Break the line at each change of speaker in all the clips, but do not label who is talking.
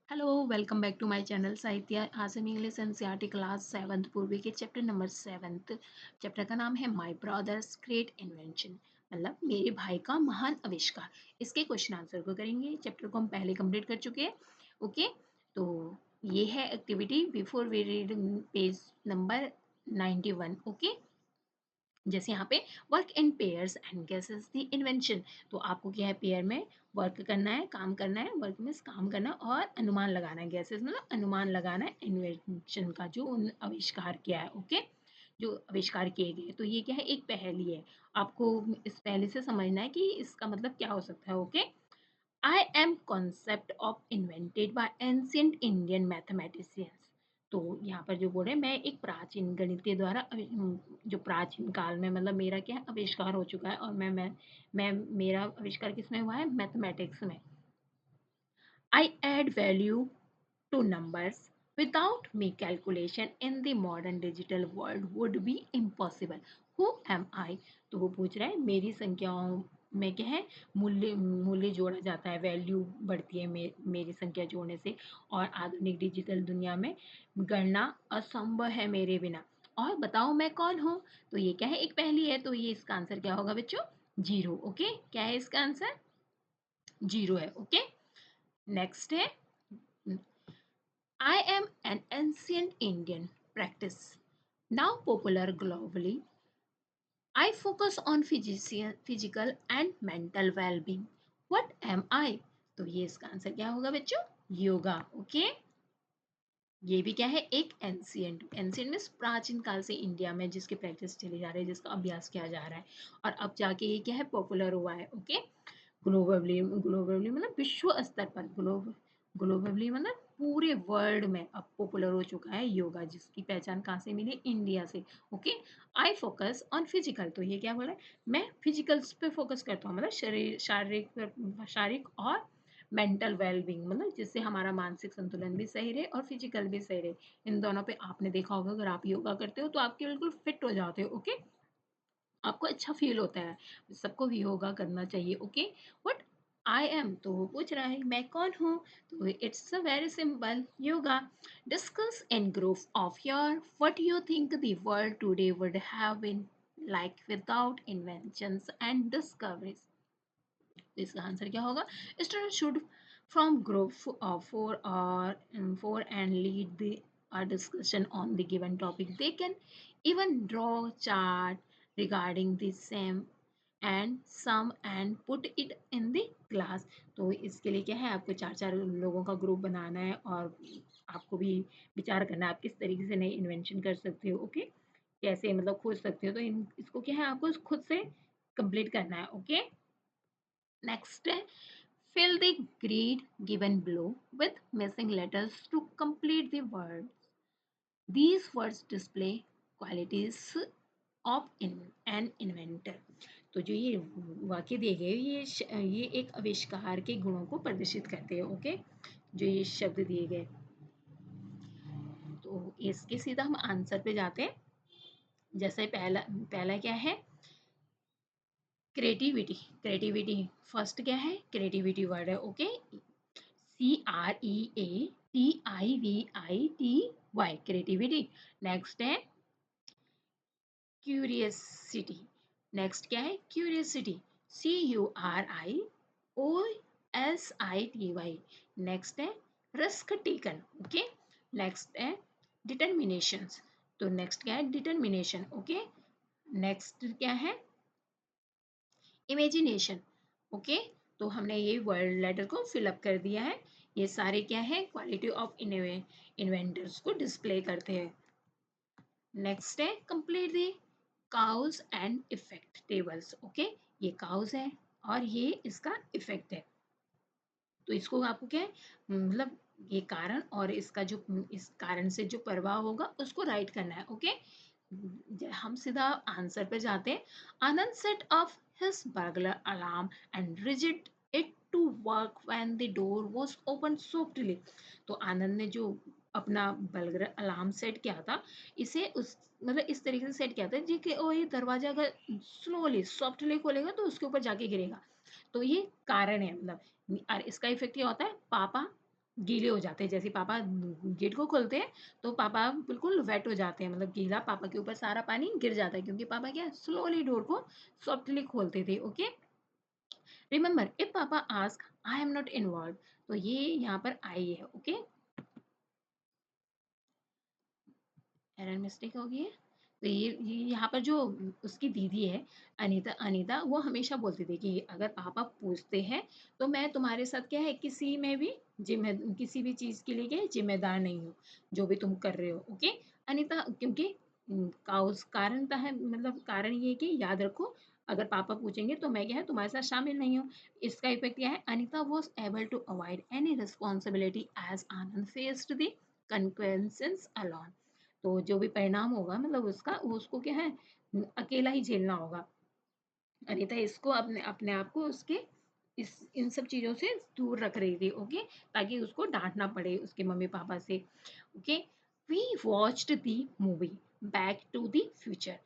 Hello welcome back to my channel Sahitya awesome English NCERT class 7th पूर्वी के chapter number 7th। Chapter का नाम है माय ब्रदर्स ग्रेट इन्वेंशन, मतलब मेरे भाई का महान आविष्कार। इसके क्वेश्चन आंसर को करेंगे। चैप्टर को हम पहले कंप्लीट कर चुके हैं। ओके, तो ये है activity before we read page number 91। Okay, जैसे यहाँ पे work in pairs and guesses the invention. तो आपको क्या है, पेयर में वर्क करना है, काम करना है। वर्क में काम करना और अनुमान लगाना है। गेसेस मतलब अनुमान लगाना है इन्वेंशन का, जो आविष्कार किया है। ओके, जो आविष्कार किए गए। तो ये क्या है, एक पहेली है। आपको इस पहेली से समझना है कि इसका मतलब क्या हो सकता है। Okay, I am concept of invented by ancient Indian mathematicians। तो यहाँ पर जो बोल रहे हैं, मैं एक प्राचीन गणितीय द्वारा जो प्राचीन काल में, मतलब मेरा क्या है, आविष्कार हो चुका है। और मैं मेरा आविष्कार किसमें हुआ है, मैथमेटिक्स में। I add value to numbers. Without me, calculation in the modern digital world would be impossible. Who am I? तो वो पूछ रहा है मेरी संख्याओं में क्या है, मूल्य मूल्य जोड़ा जाता है, वैल्यू बढ़ती है मेरी संख्या जोड़ने से। और आधुनिक डिजिटल दुनिया में गणना असंभव है मेरे बिना। और बताओ मैं कौन हूँ। तो ये क्या है, एक पहेली है। तो ये इसका आंसर क्या होगा बच्चों, जीरो। ओके, क्या है इसका आंसर, जीरो है। ओके, नेक्स्ट है, I am an ancient Indian practice, now popular globally. I focus on physical and mental well-being. What am I? तो ये इसका आंसर क्या होगा बच्चों, योगा। ओके, ये भी क्या है, एक एंशियंट। एंशियंट मीन्स प्राचीन काल से इंडिया में जिसकी प्रैक्टिस चली जा रही है, जिसका अभ्यास किया जा रहा है। और अब जाके ये क्या है, पॉपुलर हुआ है। ओके, ग्लोबली, ग्लोबली मतलब विश्व स्तर पर, ग्लोबली मतलब पूरे वर्ल्ड में अब पॉपुलर हो चुका है योगा, जिसकी पहचान कहाँ से मिली, इंडिया से। Okay, I focus on physical. तो ये क्या बोल रहा है, मैं फिजिकल्स पे फोकस करता हूँ, मतलब शरीर, शारीरिक और मेंटल वेलबींग, मतलब जिससे हमारा मानसिक संतुलन भी सही रहे और फिजिकल भी सही रहे। इन दोनों पे आपने देखा होगा, अगर आप योगा करते हो तो आपके बिल्कुल फिट हो जाते हो। ओके, आपको अच्छा फील होता है। सबको भी योगा करना चाहिए। ओके, व्हाट आई एम, तो वो पूछ रहा है मैं कौन हूँ। तो it's a very simple, yoga. Discuss in group of your what you think the world today would have been like without inventions and discoveries. तो इसका आंसर क्या होगा, student should from group four and lead the discussion on the given topic. They can even draw chart regarding the same and sum and put it in the class। तो इसके लिए क्या है, आपको चार चार लोगों का ग्रुप बनाना है और आपको भी विचार करना है आप किस तरीके से नई इन्वेंशन कर सकते हो। ओके, कैसे मतलब खोज सकते हो। तो इसको क्या है, आपको खुद से कंप्लीट करना है। ओके, नेक्स्ट है, fill the grid given below with missing letters to complete the word. These words display qualities of an inventor। तो जो ये वाक्य दिए गए, ये एक आविष्कार के गुणों को प्रदर्शित करते हैं। ओके, जो ये शब्द दिए गए, तो इसके सीधा हम आंसर पे जाते हैं। जैसे पहला पहला क्या है, क्रिएटिविटी। क्रिएटिविटी फर्स्ट क्या है, क्रिएटिविटी वर्ड है। Okay, CREATIVITY, creativity. नेक्स्ट है क्यूरियसिटी। नेक्स्ट क्या है, क्यूरियसिटी, CURIOSITY। नेक्स्ट है रिस्क टेकन। ओके, नेक्स्ट है डिटर्मिनेशन। तो नेक्स्ट क्या है, डिटर्मिनेशन। ओके, नेक्स्ट क्या है, इमेजिनेशन। ओके, तो हमने ये वर्ड लेटर को फिलअप कर दिया है। ये सारे क्या है, क्वालिटी ऑफ इन्वेंटर्स को डिस्प्ले करते हैं। नेक्स्ट है complete the cause and effect tables. Okay, ये काउज है और ये इसका इफेक्ट है। तो इसको आपको क्या है, मतलब ये कारण और इसका जो, इस कारण से जो प्रभाव होगा उसको राइट करना है। ओके, हम सीधा आंसर पे जाते हैं। Anand set off his burglar alarm and rigged it to work when the door was open softly. तो आनंद ने जो अपना बर्गलर अलार्म सेट किया था, इसे उस मतलब इस तरीके से सेट किया था जी कि ओ ये दरवाजा अगर स्लोली सॉफ्टली खोलेगा तो उसके ऊपर जाके गिरेगा। तो ये कारण है, मतलब और इसका इफेक्ट क्या होता है, पापा गीले हो जाते हैं। जैसे पापा गेट को खोलते हैं तो पापा बिल्कुल वेट हो जाते हैं, मतलब गीला, पापा के ऊपर सारा पानी गिर जाता है, क्योंकि पापा क्या स्लोली डोर को सॉफ्टली खोलते थे। ओके, रिमेंबर इफ पापा ask I am not involve, तो ये यहाँ पर आई है। ओके, एरर मिस्टेक होगी है। तो ये यहाँ पर जो उसकी दीदी है अनीता, अनीता वो हमेशा बोलती थी कि अगर पापा पूछते हैं तो मैं तुम्हारे साथ क्या है किसी में भी जिम्मे किसी भी चीज़ के लिए क्या है जिम्मेदार नहीं हूँ, जो भी तुम कर रहे हो। ओके अनीता, क्योंकि का उस कारण था है, मतलब कारण ये है कि याद रखो अगर पापा पूछेंगे तो मैं क्या है तुम्हारे साथ शामिल नहीं हूँ। इसका इफेक्ट क्या है, Anita was able to avoid any responsibility as Anand faced the consequences alone. तो जो भी परिणाम होगा मतलब उसका वो उसको क्या है अकेला ही झेलना होगा। अनीता इसको अपने अपने आप को उसके इस इन सब चीजों से दूर रख रही थी। ओके, ताकि उसको डांटना पड़े उसके मम्मी पापा से। Okay, we watched the movie back to the future.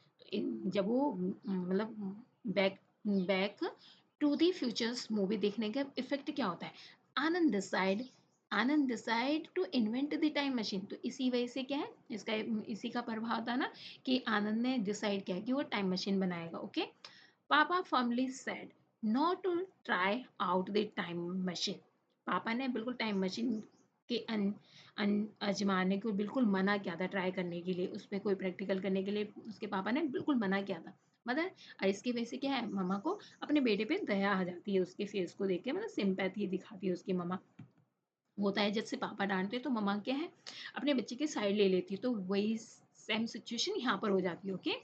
जब वो मतलब back back to the futures movie देखने का इफेक्ट क्या होता है, Anand decide Anand decide to invent the time machine. तो इसी वजह से क्या है इसका इसी का प्रभाव था ना कि आनंद ने डिसाइड किया कि वो टाइम मशीन बनाएगा। Okay, papa firmly said not to try out the time machine. पापा ने बिल्कुल टाइम मशीन के आजमाने को बिल्कुल मना किया था, ट्राई करने के लिए, उस पर कोई प्रैक्टिकल करने के लिए उसके पापा ने बिल्कुल मना किया था। मदर, और इसकी वजह से क्या है मम्मा को अपने बेटे पे दया आ जाती है, उसके फेस को देख के मतलब सिंपैथी दिखाती है उसकी मम्मा। होता है जैसे पापा डांटते तो मम्मा क्या है अपने बच्चे की साइड ले लेती है, तो वही सेम सिचुएशन यहाँ पर हो जाती है। ओके,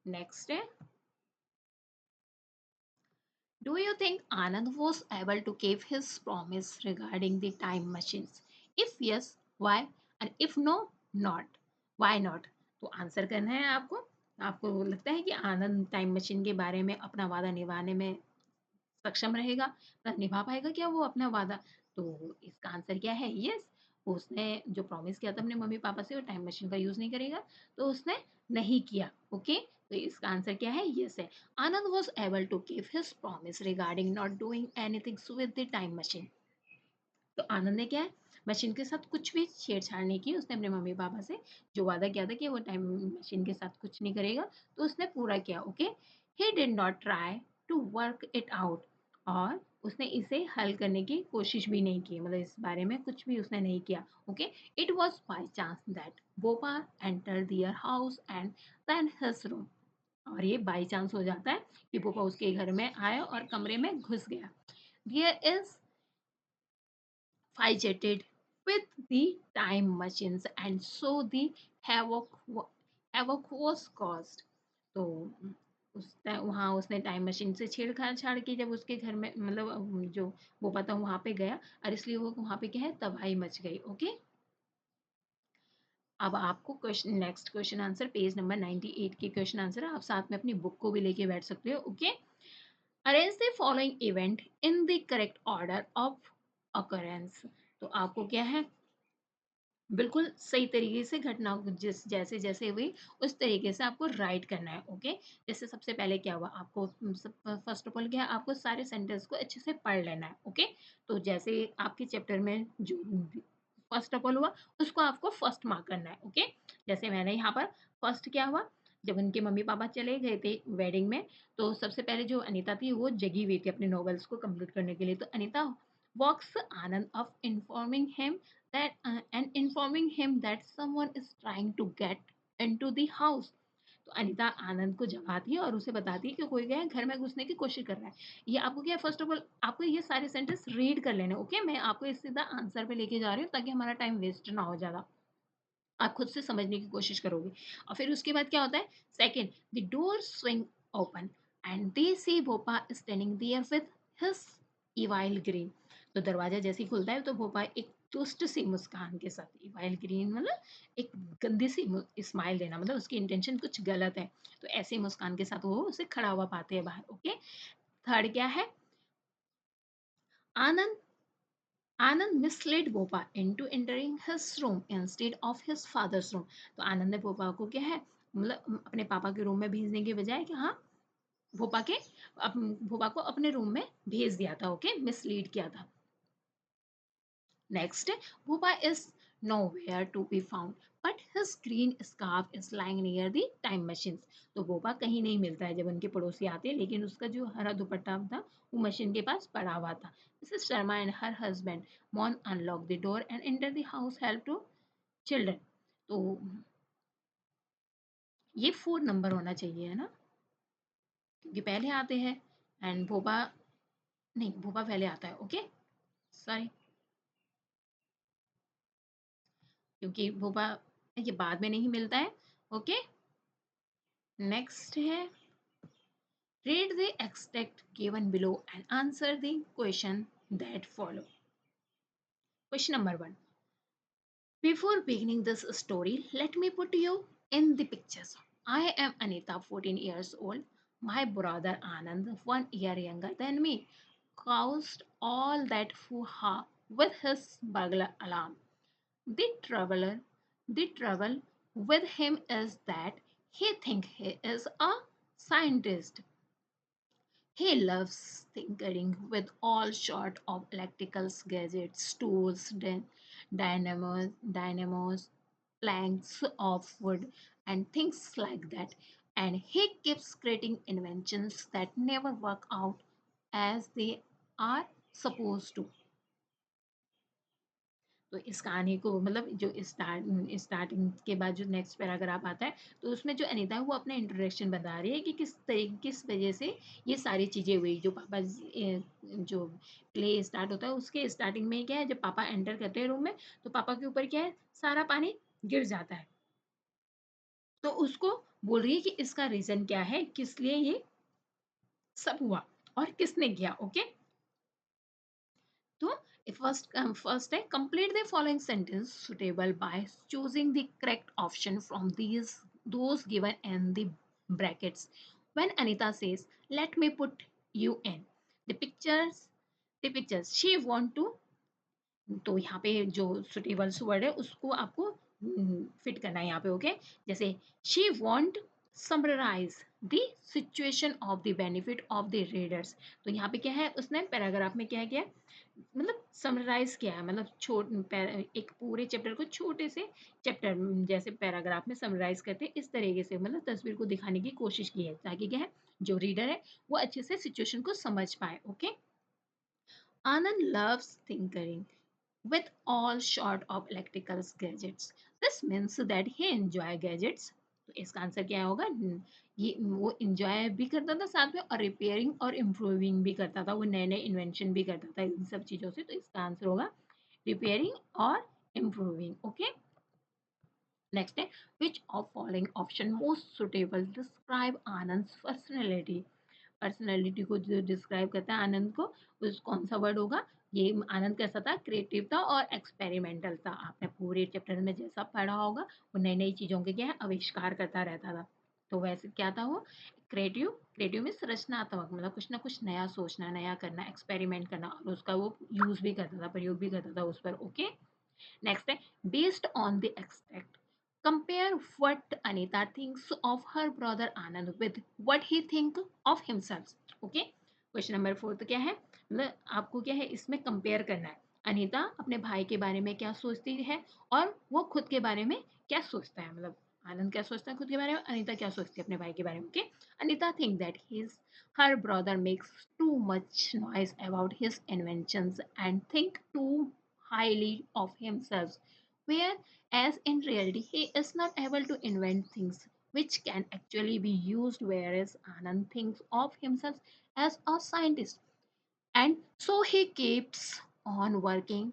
नेक्स्ट है, do you think Anand was able to keep his promise regarding the time machines? If yes, why? And if no, not. Why not? तो आंसर करना है आपको। आपको लगता है कि आनंद टाइम मशीन के बारे में अपना वादा निभाने में सक्षम रहेगा, मतलब निभा पाएगा क्या वो अपना वादा? तो इसका आंसर क्या है, यस। उसने जो प्रॉमिस किया था अपने मम्मी पापा से वो टाइम मशीन का यूज नहीं करेगा, तो उसने नहीं किया। ओके, तो इसका आंसर क्या है, यस है। Anand was able to keep his promise regarding not doing anything with the time machine. तो आनंद ने क्या है मशीन के साथ कुछ भी छेड़छाड़ नहीं की, उसने अपने मम्मी पापा से जो वादा किया था कि वो टाइम मशीन के साथ कुछ नहीं करेगा, तो उसने पूरा किया। Okay, he did not try to work it out, और उसने इसे हल करने की कोशिश भी नहीं की, मतलब इस बारे में कुछ भी उसने नहीं किया। Okay, it was by chance that Bopa enter their house and then his room. और ये बाई चांस हो जाता है कि पोपा उसके घर में आया और कमरे में घुस गया। There is fidgeted with the time machines and so the havoc was caused। तो उस वहाँ उसने टाइम मशीन से छेड़छाड़ छाड़ की, जब उसके घर में मतलब जो वो पता वहाँ पे गया, और इसलिए वो वहाँ पे क्या है तबाही मच गई। ओके, अब आपको question next question answer page number 98 के क्वेश्चन आंसर आप साथ में अपनी बुक को भी लेके बैठ सकते हो। Okay, arrange the following event in the correct order of occurrence. तो आपको क्या है बिल्कुल सही तरीके से घटना जिस जैसे जैसे हुई उस तरीके से आपको राइट करना है। ओके, जैसे सबसे पहले क्या हुआ आपको फर्स्ट ऑफ ऑल क्या आपको सारे सेंटेंस को अच्छे से पढ़ लेना है। ओके, तो जैसे आपके चैप्टर में जो फर्स्ट ऑफ ऑल हुआ उसको आपको फर्स्ट मार्क करना है। ओके, जैसे मैंने यहाँ पर फर्स्ट क्या हुआ, जब उनके मम्मी पापा चले गए थे वेडिंग में, तो सबसे पहले जो अनीता थी वो जगी हुई थी अपने नॉवेल्स को कंप्लीट करने के लिए। तो अनीता वॉक्स Anand of informing him that and informing him that someone is trying to get into the house। तो अनीता आनंद को जगाती है और उसे बताती है कि कोई गया है घर में घुसने की कोशिश कर रहा है। ये आपको क्या फर्स्ट ऑफ ऑल आपको ये सारे सेंटेंस रीड कर लेने। ओके, मैं आपको इस सीधा आंसर पे लेके जा रही हूँ ताकि हमारा टाइम वेस्ट ना हो ज़्यादा, आप खुद से समझने की कोशिश करोगे। और फिर उसके बाद क्या होता है, second, the door swing open and they see Bhopa standing there with his evil grin. तो दरवाजा जैसे ही खुलता है तो भोपा एक दुष्ट सी मुस्कान के साथ, इवाइल ग्रीन मतलब एक गंदी सी स्माइल देना, मतलब उसकी इंटेंशन कुछ गलत है, तो ऐसी मुस्कान के साथ वो उसे खड़ा हुआ पाते हैं बाहर। ओके, थर्ड क्या है, Anand Anand misled Bhopa into entering his room instead of his father's room. तो आनंद ने भोपा को क्या है मतलब अपने पापा के रूम में भेजने के बजाय कि हाँ भोपा के भोपा को अपने रूम में भेज दिया था। ओके, मिसलीड किया था। Next, Bhupa is nowhere to be found, but his green scarf is lying near the time machines. तो भोपा कहीं नहीं मिलता है जब उनके पड़ोसी आते हैं, लेकिन उसका जो हरा दुपट्टा था वो मशीन के पास पड़ा हुआ था. Mrs. Sharma and her husband Mon unlock the door and enter the house help to children. तो ये 4 नंबर होना चाहिए है ना, क्योंकि पहले आते हैं. एंड भोपा नहीं, भोपा पहले आता है. ओके, सॉरी, क्योंकि भोपा ये बाद में नहीं मिलता है. ओके, नेक्स्ट है, read the extract given below and answer the question that follow. Question number 1. Before beginning this story, let me put you in the pictures. I am Anita, 14 years old. My brother Anand, 1 year younger than me, caused all that hoo-ha with his burglar alarm. The trouble with him is that he thinks he is a scientist. He loves tinkering with all sort of electrical gadgets, tools, dynamos, planks of wood, and things like that. And he keeps creating inventions that never work out as they are supposed to. तो इस कहानी को मतलब जो starting के बाद जो next paragraph आता है, तो उसमें जो अनीता है वो अपना इंट्रोडक्शन बता रही है कि किस वजह से ये सारी चीज़ें हुई. जो पापा जो प्ले स्टार्ट होता है उसके स्टार्टिंग में क्या है, जब पापा एंटर करते हैं रूम में, तो पापा के ऊपर क्या है, सारा पानी गिर जाता है. तो उसको बोल रही है कि इसका रीज़न क्या है, किस लिए ये सब हुआ और किसने किया. ओके, तो first है, complete the following sentence suitable by choosing the correct option from those given in the brackets. When Anita says, "Let me put you in the pictures she want to," तो यहाँ पे जो suitable word है उसको आपको fit करना है यहाँ पे. ओके, जैसे she want summarise the situation of the benefit of the readers. तो यहाँ पे क्या है, उसने पैराग्राफ में क्या किया, मतलब समराइज किया है, मतलब एक पूरे चैप्टर को छोटे से चैप्टर जैसे पैराग्राफ में समराइज करते हैं, इस तरीके से मतलब तस्वीर को दिखाने की कोशिश की है, ताकि क्या है, जो रीडर है वो अच्छे से सिचुएशन को समझ पाए. Okay, Anand loves tinkering with all sort of electrical gadgets. This means that he enjoy gadgets. तो इसका आंसर क्या होगा, ये वो इंजॉय भी करता था साथ में, और रिपेयरिंग और इम्प्रूविंग भी करता था, वो नए नए इन्वेंशन भी करता था इन सब चीज़ों से. तो इसका आंसर होगा रिपेयरिंग और इम्प्रूविंग. ओके, नेक्स्ट है, which of following option most suitable describe Anand personality को जो डिस्क्राइब करता है आनंद को, उस कौन सा वर्ड होगा. ये आनंद कैसा था, क्रिएटिव था और एक्सपेरिमेंटल था. आपने पूरे चैप्टर में जैसा पढ़ा होगा, वो नई नई चीज़ों के क्या है, आविष्कार करता रहता था. तो वैसे क्या था वो, क्रिएटिव. क्रिएटिव में रचनात्मक, मतलब कुछ ना कुछ नया सोचना, नया करना, एक्सपेरिमेंट करना, और उसका वो यूज़ भी करता था, प्रयोग भी करता था उस पर. ओके, नेक्स्ट है, based on the extract compare what Anita thinks of her brother Anand with what he think of himself. Okay, question number 4 तो क्या है, मतलब आपको क्या है इसमें कंपेयर करना है, अनीता अपने भाई के बारे में क्या सोचती है और वो खुद के बारे में क्या सोचता है. मतलब आनंद क्या सोचता है खुद के बारे में, अनीता क्या सोचती है अपने भाई के बारे में. Okay, Anita think that his her brother makes too much noise about his inventions and think too highly of himself, whereas in reality he is not able to invent things which can actually be used, whereas Anand thinks of himself as a scientist, and so he keeps on working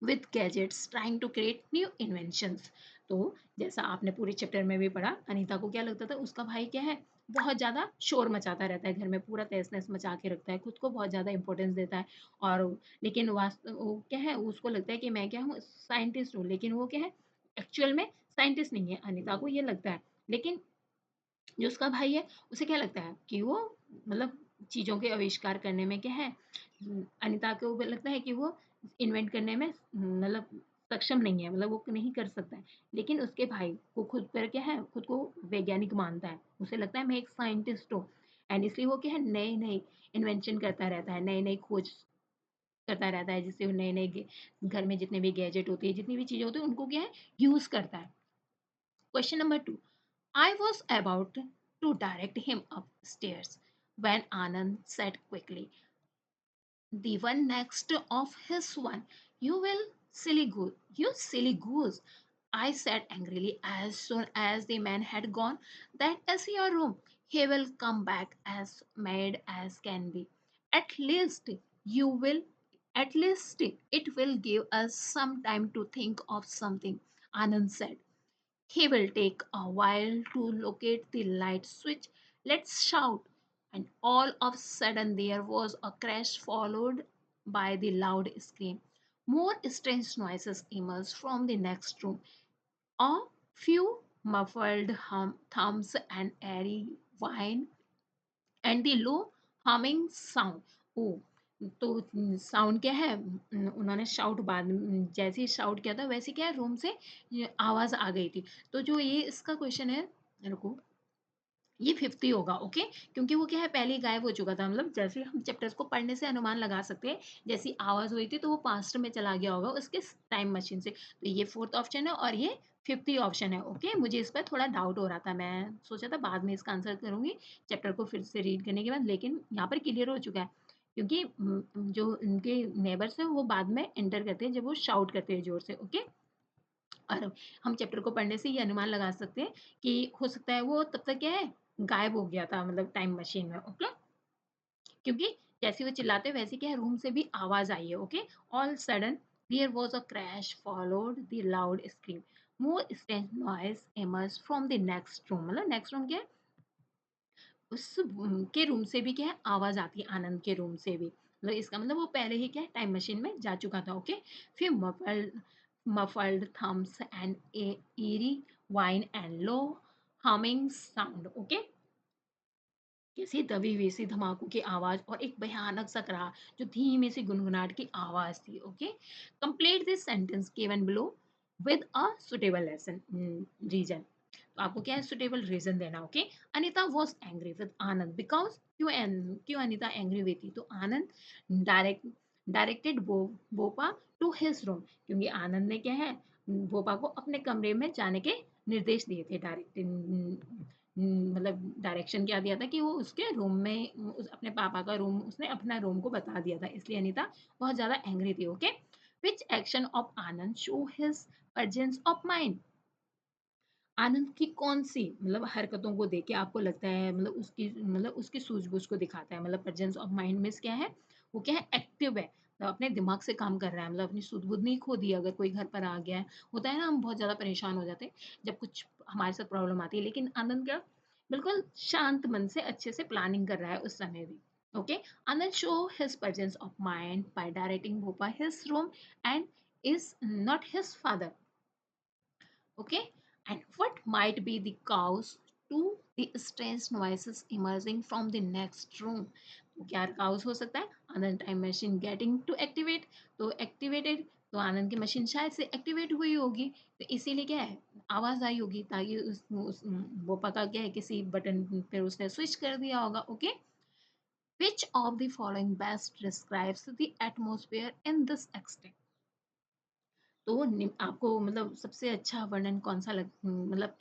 with gadgets trying to create new inventions. तो जैसा आपने पूरे chapter में भी पढ़ा, अनीता को क्या लगता था, उसका भाई क्या है, बहुत ज़्यादा शोर मचाता रहता है घर में, पूरा तहस नहस मचा के रखता है, खुद को बहुत ज़्यादा इंपॉर्टेंस देता है. और लेकिन वास्तव वो क्या है, उसको लगता है कि मैं क्या हूँ, साइंटिस्ट हूँ, लेकिन वो क्या है, एक्चुअल में साइंटिस्ट नहीं है, अनीता को ये लगता है. लेकिन जो उसका भाई है उसे क्या लगता है कि वो मतलब चीज़ों के आविष्कार करने में क्या है, अनीता को वो लगता है कि वो इन्वेंट करने में मतलब सक्षम नहीं है, मतलब वो नहीं कर सकता है. लेकिन उसके भाई को खुद पर क्या है, खुद को वैज्ञानिक मानता है, उसे लगता है मैं एक साइंटिस्ट हूँ. एंड इसलिए वो क्या है, नए नए इन्वेंशन करता रहता है, नई नई खोज करता रहता है, जिससे नए नए घर में जितने भी गैजेट होते हैं, जितनी भी चीजें होती है, उनको क्या है यूज करता है। Question number 2, I was about to direct him upstairs when Anand said quickly, the one next of his one. You will silly goose, you silly goose. I said angrily as soon as the man had gone. That is your room. He will come back as mad as can be. At least you will, at least it will give us some time to think of something, Anand said. He will take a while to locate the light switch. Let's shout. And all of a sudden there was a crash followed by the loud scream. More strange noises emerged from the next room. A few muffled thumbs and airy whine and the low humming sound. Oh, तो sound क्या है, उन्होंने shout बाद जैसे ही shout किया था वैसे क्या है रूम से ये आवाज आ गई थी। तो जो ये इसका क्वेश्चन है, रुको, ये 50 होगा, ओके, क्योंकि वो क्या है पहले ही गायब हो चुका था, मतलब जैसे हम चैप्टर्स को पढ़ने से अनुमान लगा सकते हैं, जैसी आवाज हुई थी तो वो पास्ट में चला गया होगा उसके टाइम मशीन से। तो ये फोर्थ ऑप्शन है और ये 50 ऑप्शन है, ओके। मुझे इस पर थोड़ा डाउट हो रहा था, मैं सोचा था बाद में इसका आंसर करूंगी चैप्टर को फिर से रीड करने के बाद, लेकिन यहाँ पर क्लियर हो चुका है, क्योंकि जो उनके नेबर्स है वो बाद में एंटर करते हैं जब वो शाउट करते हैं जोर से, ओके। और हम चैप्टर को पढ़ने से ये अनुमान लगा सकते हैं कि हो सकता है वो तब तक क्या है गायब हो गया था, मतलब टाइम मशीन में, ओके। क्योंकि जैसे वो चिल्लाते वैसे क्या है रूम से भी आवाज आई है, okay. All sudden there was a crash followed the loud scream, more strange noise emerged from the next room. मतलब नेक्स्ट रूम क्या है, उस के रूम से भी क्या है आवाज आती है, आनंद के रूम से भी, मतलब इसका मतलब वो पहले ही क्या है टाइम मशीन में जा चुका था, ओके। फिर muffled thumbs and a eerie whine and low humming sound, okay. किसी दबी हुई सी धमाकों की आवाज और एक भयानक सा कराह जो धीमे सी गुनगुनाहट की आवाज थी, okay. Complete this sentence given below with a suitable lesson reason. तो आपको क्या है सुटेबल रीजन देना, okay. Anita was angry with Anand because क्यों अनीता एंग्री हुई थी, तो Anand directed Bopa to his room, क्योंकि आनंद ने क्या है बोपा को अपने कमरे में जाने के निर्देश दिए थे, मतलब डायरेक्शन क्या दिया था कि वो उसके रूम में अपने पापा का रूम उसने अपना रूम को बता दिया था, इसलिए अनीता बहुत ज्यादा एंग्री थी, okay. Which action of Anand show his presence of mind, Anand की कौन सी मतलब हरकतों को देख के आपको लगता है मतलब उसकी सूझबूझ को दिखाता है, मतलब प्रेजेंस ऑफ माइंड में क्या है वो क्या है एक्टिव है, मतलब अपने दिमाग से काम कर रहा है, मतलब अपनी सूझबूझ नहीं खो दी। अगर कोई घर पर आ गया है, होता है ना हम बहुत ज्यादा परेशान हो जाते हैं जब कुछ हमारे साथ प्रॉब्लम आती है, लेकिन आनंद क्या बिल्कुल शांत मन से अच्छे से प्लानिंग कर रहा है उस समय भी, okay. Anand show his presence of mind bye directing Bhopa his room and is not his father, okay. And what might be the cause to the strange noises emerging from the next room, तो क्या cause हो सकता है, Anand time machine getting to activate, तो activated, तो आनंद की machine शायद से एक्टिवेट हुई होगी, तो इसीलिए क्या है आवाज आई होगी, ताकि उस वो पता क्या है किसी बटन पर उसने स्विच कर दिया होगा, okay. Which of the following best describes the atmosphere in this extent, तो आपको मतलब सबसे अच्छा वर्णन कौन सा मतलब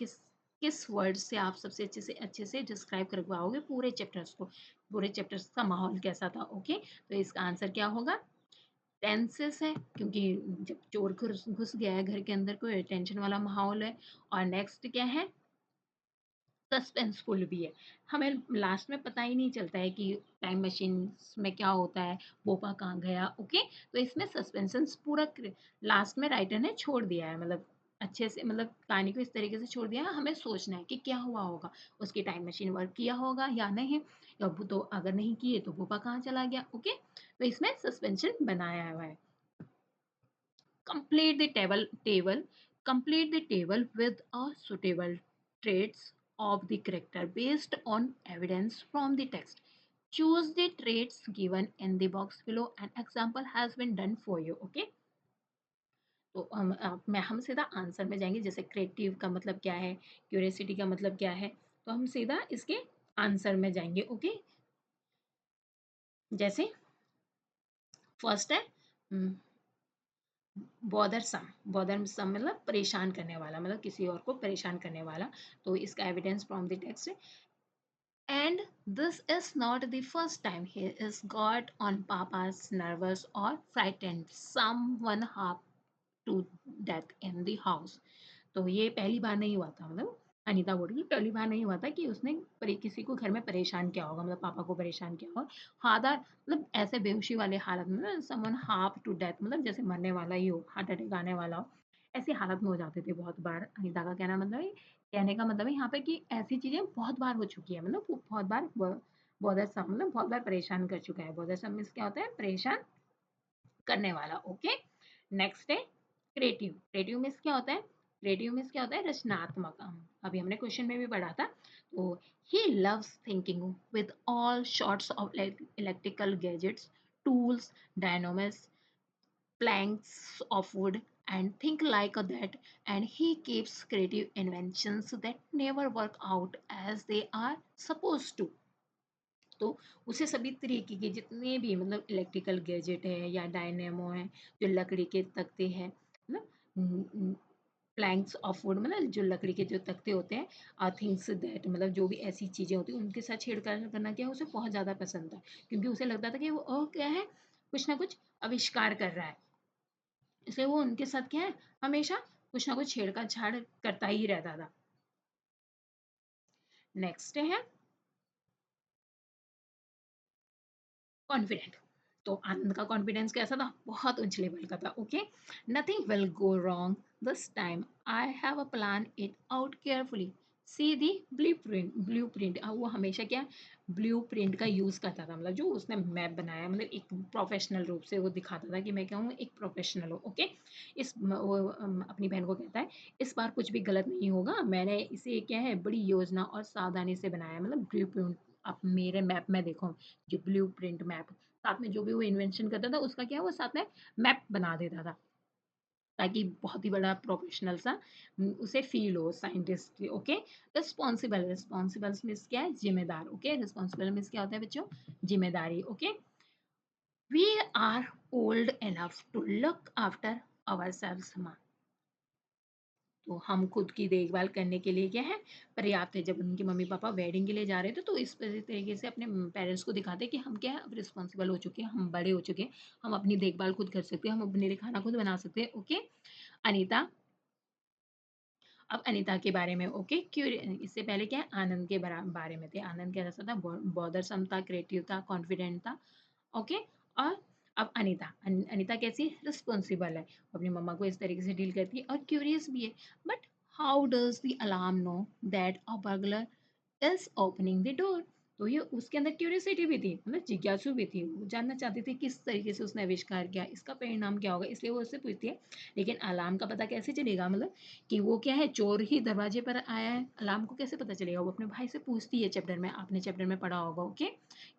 किस वर्ड से आप सबसे अच्छे से डिस्क्राइब कर पाओगे पूरे चैप्टर्स को, पूरे चैप्टर्स का माहौल कैसा था, ओके। तो इसका आंसर क्या होगा, टेंसेस है, क्योंकि जब चोर घुस गया है घर के अंदर कोई टेंशन वाला माहौल है। और नेक्स्ट क्या है, सस्पेंसफुल भी है, हमें लास्ट में पता ही नहीं चलता है कि टाइम मशीन में क्या होता है, बोपा कहाँ गया, ओके। तो इसमें सस्पेंस पूरा लास्ट में राइटर ने छोड़ दिया है, मतलब अच्छे से, मतलब कहानी को इस तरीके से छोड़ दिया है, हमें सोचना है कि क्या हुआ होगा, उसकी टाइम मशीन वर्क किया होगा या नहीं, या तो अगर नहीं किए तो बोपा कहाँ चला गया, ओके। तो इसमें सस्पेंशन बनाया हुआ है। Complete the table. Complete the table with a suitable traits of the character based on evidence from the text. Choose the traits given in the box below. An example has been done for you. Okay. तो हम सीधा answer में जाएंगे, जैसे creative का मतलब क्या है, क्यूरियसिटी का मतलब क्या है, तो हम सीधा इसके आंसर में जाएंगे, ओके। जैसे फर्स्ट है बॉदरसम, बॉदरसम मतलब परेशान करने वाला, मतलब किसी और को परेशान करने वाला। तो इसका evidence from the text, and this is not the first time he is got on papa's nervous or frightened someone half to death in the house। तो ये पहली बार नहीं हुआ था, मतलब अनीता बोल रही है पहली बार नहीं हुआ था कि उसने किसी को घर में परेशान किया होगा, मतलब पापा को परेशान किया होगा। हादर मतलब ऐसे बेहोशी वाले हालत में, समवन हाफ टू डेथ मतलब जैसे मरने वाला ही हो, हार्ट अटैक आने वाला हो, ऐसी हालत में हो जाते थे बहुत बार। अनीता का कहना मतलब है, कहने का मतलब है यहाँ पे कि ऐसी चीजें बहुत बार हो चुकी है, मतलब वो बहुत बार बहुत सा मतलब बहुत बार परेशान कर चुका है। बहुत सा मीन्स क्या होता है, परेशान करने वाला। ओके, नेक्स्ट है क्रिएटिव। क्रिएटिव मीन्स क्या होता है, क्रिएटिव मीन्स क्या होता है, रचनात्मक। अभी हमने क्वेश्चन में भी पढ़ा था। तो he loves thinking with all sorts of electrical gadgets, tools, dynamos, planks of wood, and think like that, and he keeps creative inventions that never work out as they are supposed to। तो उसे सभी तरीके के जितने भी मतलब electrical gadget है या डायनेमो है, जो लकड़ी के तख्ते हैं, मतलब प्लैंक्स ऑफ वुड मतलब जो लकड़ी के जो तख्ते होते हैं, थिंग्स दैट मतलब जो भी ऐसी चीजें होती हैं उनके साथ छेड़छाड़ करना क्या है, उसे बहुत ज्यादा पसंद था। क्योंकि उसे लगता था कि वो क्या है, कुछ ना कुछ आविष्कार कर रहा है, इसलिए वो उनके साथ क्या है, हमेशा कुछ ना कुछ छेड़छाड़ करता ही रहता था। नेक्स्ट है कॉन्फिडेंट। तो आनंद का कॉन्फिडेंस कैसा था, बहुत उच्च लेवल का था। Okay, nothing will go wrong this time, I have a plan it out carefully, see the blueprint. वो हमेशा क्या ब्लू प्रिंट का यूज करता था, मतलब जो उसने मैप बनाया, मतलब एक प्रोफेशनल रूप से वो दिखाता था कि मैं क्या हूँ, एक प्रोफेशनल हूँ। ओके, वो अपनी बहन को कहता है इस बार कुछ भी गलत नहीं होगा, मैंने इसे क्या है बड़ी योजना और सावधानी से बनाया, मतलब ब्लू प्रिंट। आप मेरे मैप में देखो, जो ब्लू प्रिंट मैप, साथ में जो भी वो इन्वेंशन करता था उसका क्या है, वो साथ में मैप बना देता था, ताकि बहुत ही बड़ा प्रोफेशनल सा उसे फील हो scientist. Okay, responsible, responsible means क्या है, जिम्मेदार। ओके, रिस्पॉन्सिबल मीन्स क्या होता है बच्चों, जिम्मेदारी। Okay, we are old enough to look after ourselves, तो हम खुद की देखभाल करने के लिए क्या है, पर्याप्त है। जब उनके मम्मी पापा वेडिंग के लिए जा रहे थे तो इस तरीके से अपने पेरेंट्स को दिखाते कि हम क्या है, अब रिस्पॉन्सिबल हो चुके हैं, हम बड़े हो चुके हैं, हम अपनी देखभाल खुद कर सकते हैं, हम अपने लिए खाना खुद बना सकते हैं। ओके, अनीता, अब अनीता के बारे में। ओके, क्यों, इससे पहले क्या है, आनंद के बारे में थे। आनंद कैसा था, बॉदरसम था, क्रिएटिव था, कॉन्फिडेंट था। ओके, और अब अनीता, अनीता कैसी, रिस्पॉन्सिबल है, अपनी मम्मा को इस तरीके से डील करती है, और क्यूरियस भी है। But how does the alarm know that a burglar is opening the door. तो ये उसके अंदर क्यूरियोसिटी भी थी, मतलब जिज्ञासु भी थी, वो जानना चाहती थी किस तरीके से उसने आविष्कार किया, इसका परिणाम क्या होगा, इसलिए वो उससे पूछती है। लेकिन अलार्म का पता कैसे चलेगा, मतलब कि वो क्या है, चोर ही दरवाजे पर आया है, अलार्म को कैसे पता चलेगा, वो अपने भाई से पूछती है चैप्टर में, आपने चैप्टर में पढ़ा होगा। ओके,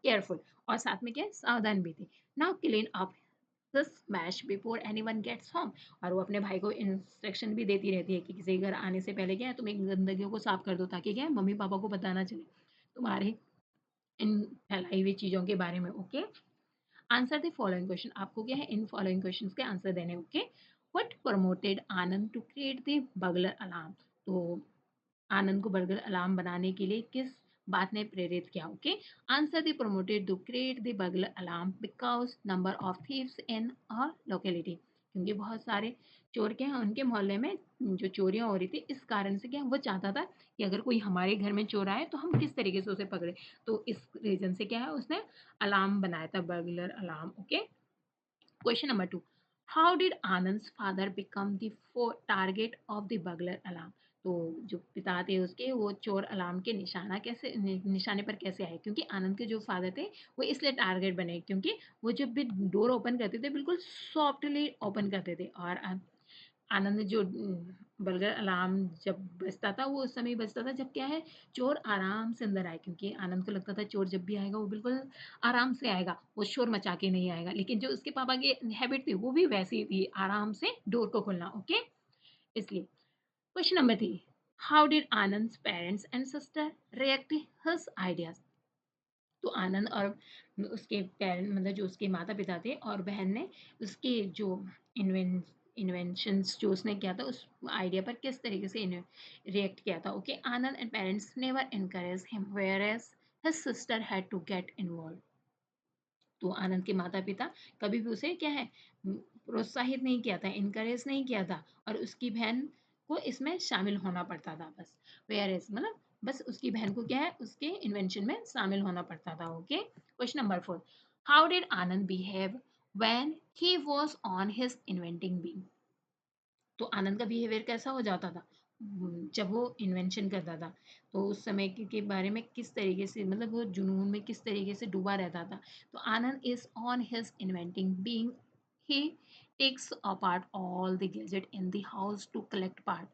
केयरफुल, और साथ में क्या है, सावधान भी थी। Now clean up this mess before anyone gets home. और वो अपने भाई को इंस्ट्रक्शन भी देती रहती है कि किसी घर आने से पहले क्या है, तुम इन गंदगियों को साफ कर दो, ताकि क्या है, मम्मी पापा को पता ना चले तुम्हारे इन फैलाई हुई चीजों के बारे में। Okay, answer the following question, आपको क्या है इन फॉलोइंग क्वेश्चंस के आंसर देने। Okay, what promoted Anand to create the burglar alarm. तो आनंद को बर्गर अलार्म बनाने के लिए किस बात ने प्रेरित किया। Okay, answer the promoted to create the burglar alarm because number of thieves in a locality. क्योंकि बहुत सारे चोर क्या है उनके मोहल्ले में जो चोरियां हो रही थी, इस कारण से क्या वो चाहता था कि अगर कोई हमारे घर में चोर आए तो हम किस तरीके से उसे पकड़े। तो इस रीजन से क्या है, उसने अलार्म बनाया था, burglar alarm. Okay, question number 2, how did Anand's father become the target of the burglar alarm. तो जो पिता थे उसके, वो चोर अलार्म के निशाने पर कैसे आए, क्योंकि आनंद के जो फादर थे वो इसलिए टारगेट बने क्योंकि वो जब भी डोर ओपन करते थे बिल्कुल सॉफ्टली ओपन करते थे। और आनंद जो बर्गर अलार्म जब बजता था, वो उस समय बजता था जब क्या है, चोर आराम से अंदर आए, क्योंकि आनंद को लगता था चोर जब भी आएगा वो बिल्कुल आराम से आएगा, वो शोर मचा के नहीं आएगा। लेकिन जो उसके पापा की हैबिट थी वो भी वैसी थी, आराम से डोर को खोलना। ओके, इसलिए question number 3, how did Anand's parents and sister react his ideas. तो आनंद और उसके पेरेंट मतलब जो उसके माता पिता थे और बहन ने उसके जो इन्वें इन्वेंशंस जो उसने किया था उस आइडिया पर किस तरीके से रिएक्ट किया था। Okay, Anand and parents never encourage him whereas his sister had to get involve. तो आनंद के माता पिता कभी भी उसे क्या है प्रोत्साहित नहीं किया था, इनकरेज नहीं किया था, और उसकी बहन को इसमें शामिल होना पड़ता था बस। वेयर एज मतलब बस उसकी बहन को क्या है उसके इन्वेंशन में शामिल होना पड़ता था। Okay, question number 4, how did Anand behave when he was on his inventing be. तो आनंद का बिहेवियर कैसा हो जाता था जब वो इन्वेंशन करता था, तो उस समय के बारे में किस तरीके से मतलब वो जुनून में किस तरीके से डूबा रहता था। तो Anand is on his inventing being, he takes apart all the gadget in the house to collect part.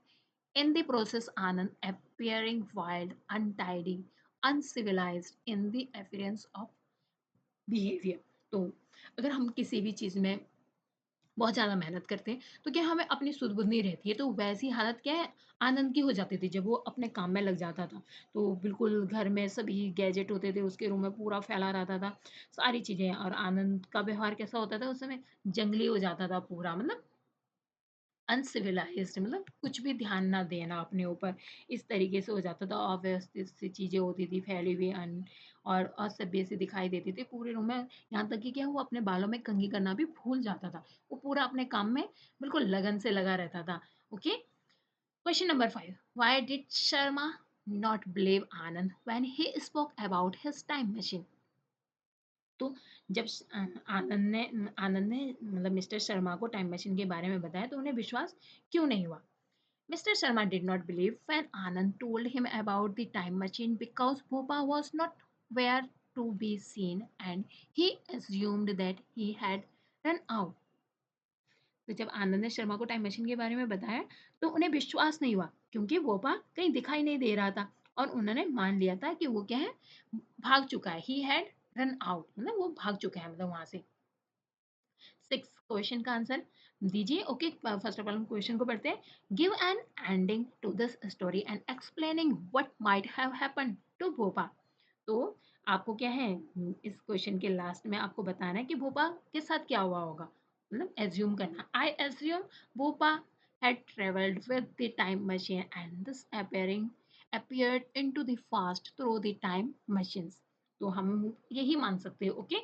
In the process, Anand appearing wild, untidy, uncivilized in the appearance of behavior. तो अगर हम किसी भी चीज़ में बहुत ज़्यादा मेहनत करते हैं, तो क्या हमें अपनी सुध-बुध नहीं रहती है, तो वैसी हालत क्या है, आनंद की हो जाती थी जब वो अपने काम में लग जाता था। तो बिल्कुल घर में सभी गैजेट होते थे, उसके रूम में पूरा फैला रहता था, सारी चीज़ें, और आनंद का व्यवहार कैसा होता था उस समय, जंगली हो जाता था पूरा, मतलब अनसिविलाइज्ड, मतलब कुछ भी ध्यान ना देना अपने ऊपर, इस तरीके से हो जाता था। अव्यवस्थित सी चीज़ें होती थी, फैली हुई और असभ्य सी दिखाई देती थी पूरे रूम में। यहाँ तक कि क्या वो अपने बालों में कंघी करना भी भूल जाता था। वो पूरा अपने काम में बिल्कुल लगन से लगा रहता था। Okay, question number 5, why did Sharma not believe Anand when he spoke about his time machine. तो जब आनंद ने मतलब मिस्टर शर्मा को टाइम मशीन के बारे में बताया तो उन्हें विश्वास क्यों नहीं हुआ। Mr. Sharma did not believe when Anand told him about the time machine because Bhopa was not where to be seen and he assumed that he had run out. तो जब आनंद ने शर्मा को टाइम मशीन के बारे में बताया तो उन्हें विश्वास नहीं हुआ क्योंकि भोपा कहीं दिखाई नहीं दे रहा था, और उन्होंने मान लिया था कि वो क्या है भाग चुका है, ही हैड रन आउट मतलब वो भाग चुका है मतलब वहां से। 6 क्वेश्चन का आंसर दीजिए। ओके, फर्स्ट ऑफ ऑल हम क्वेश्चन को पढ़ते हैं। Give an ending to this story and explaining what might have happened to Bhopa. तो आपको क्या है इस क्वेश्चन के लास्ट में आपको बताना है कि भोपा के साथ क्या हुआ होगा, मतलब एज्यूम करना। I assume Bhopa had traveled with the time machine and this appeared into the past through the time machines। तो हम यही मान सकते हो। ओके,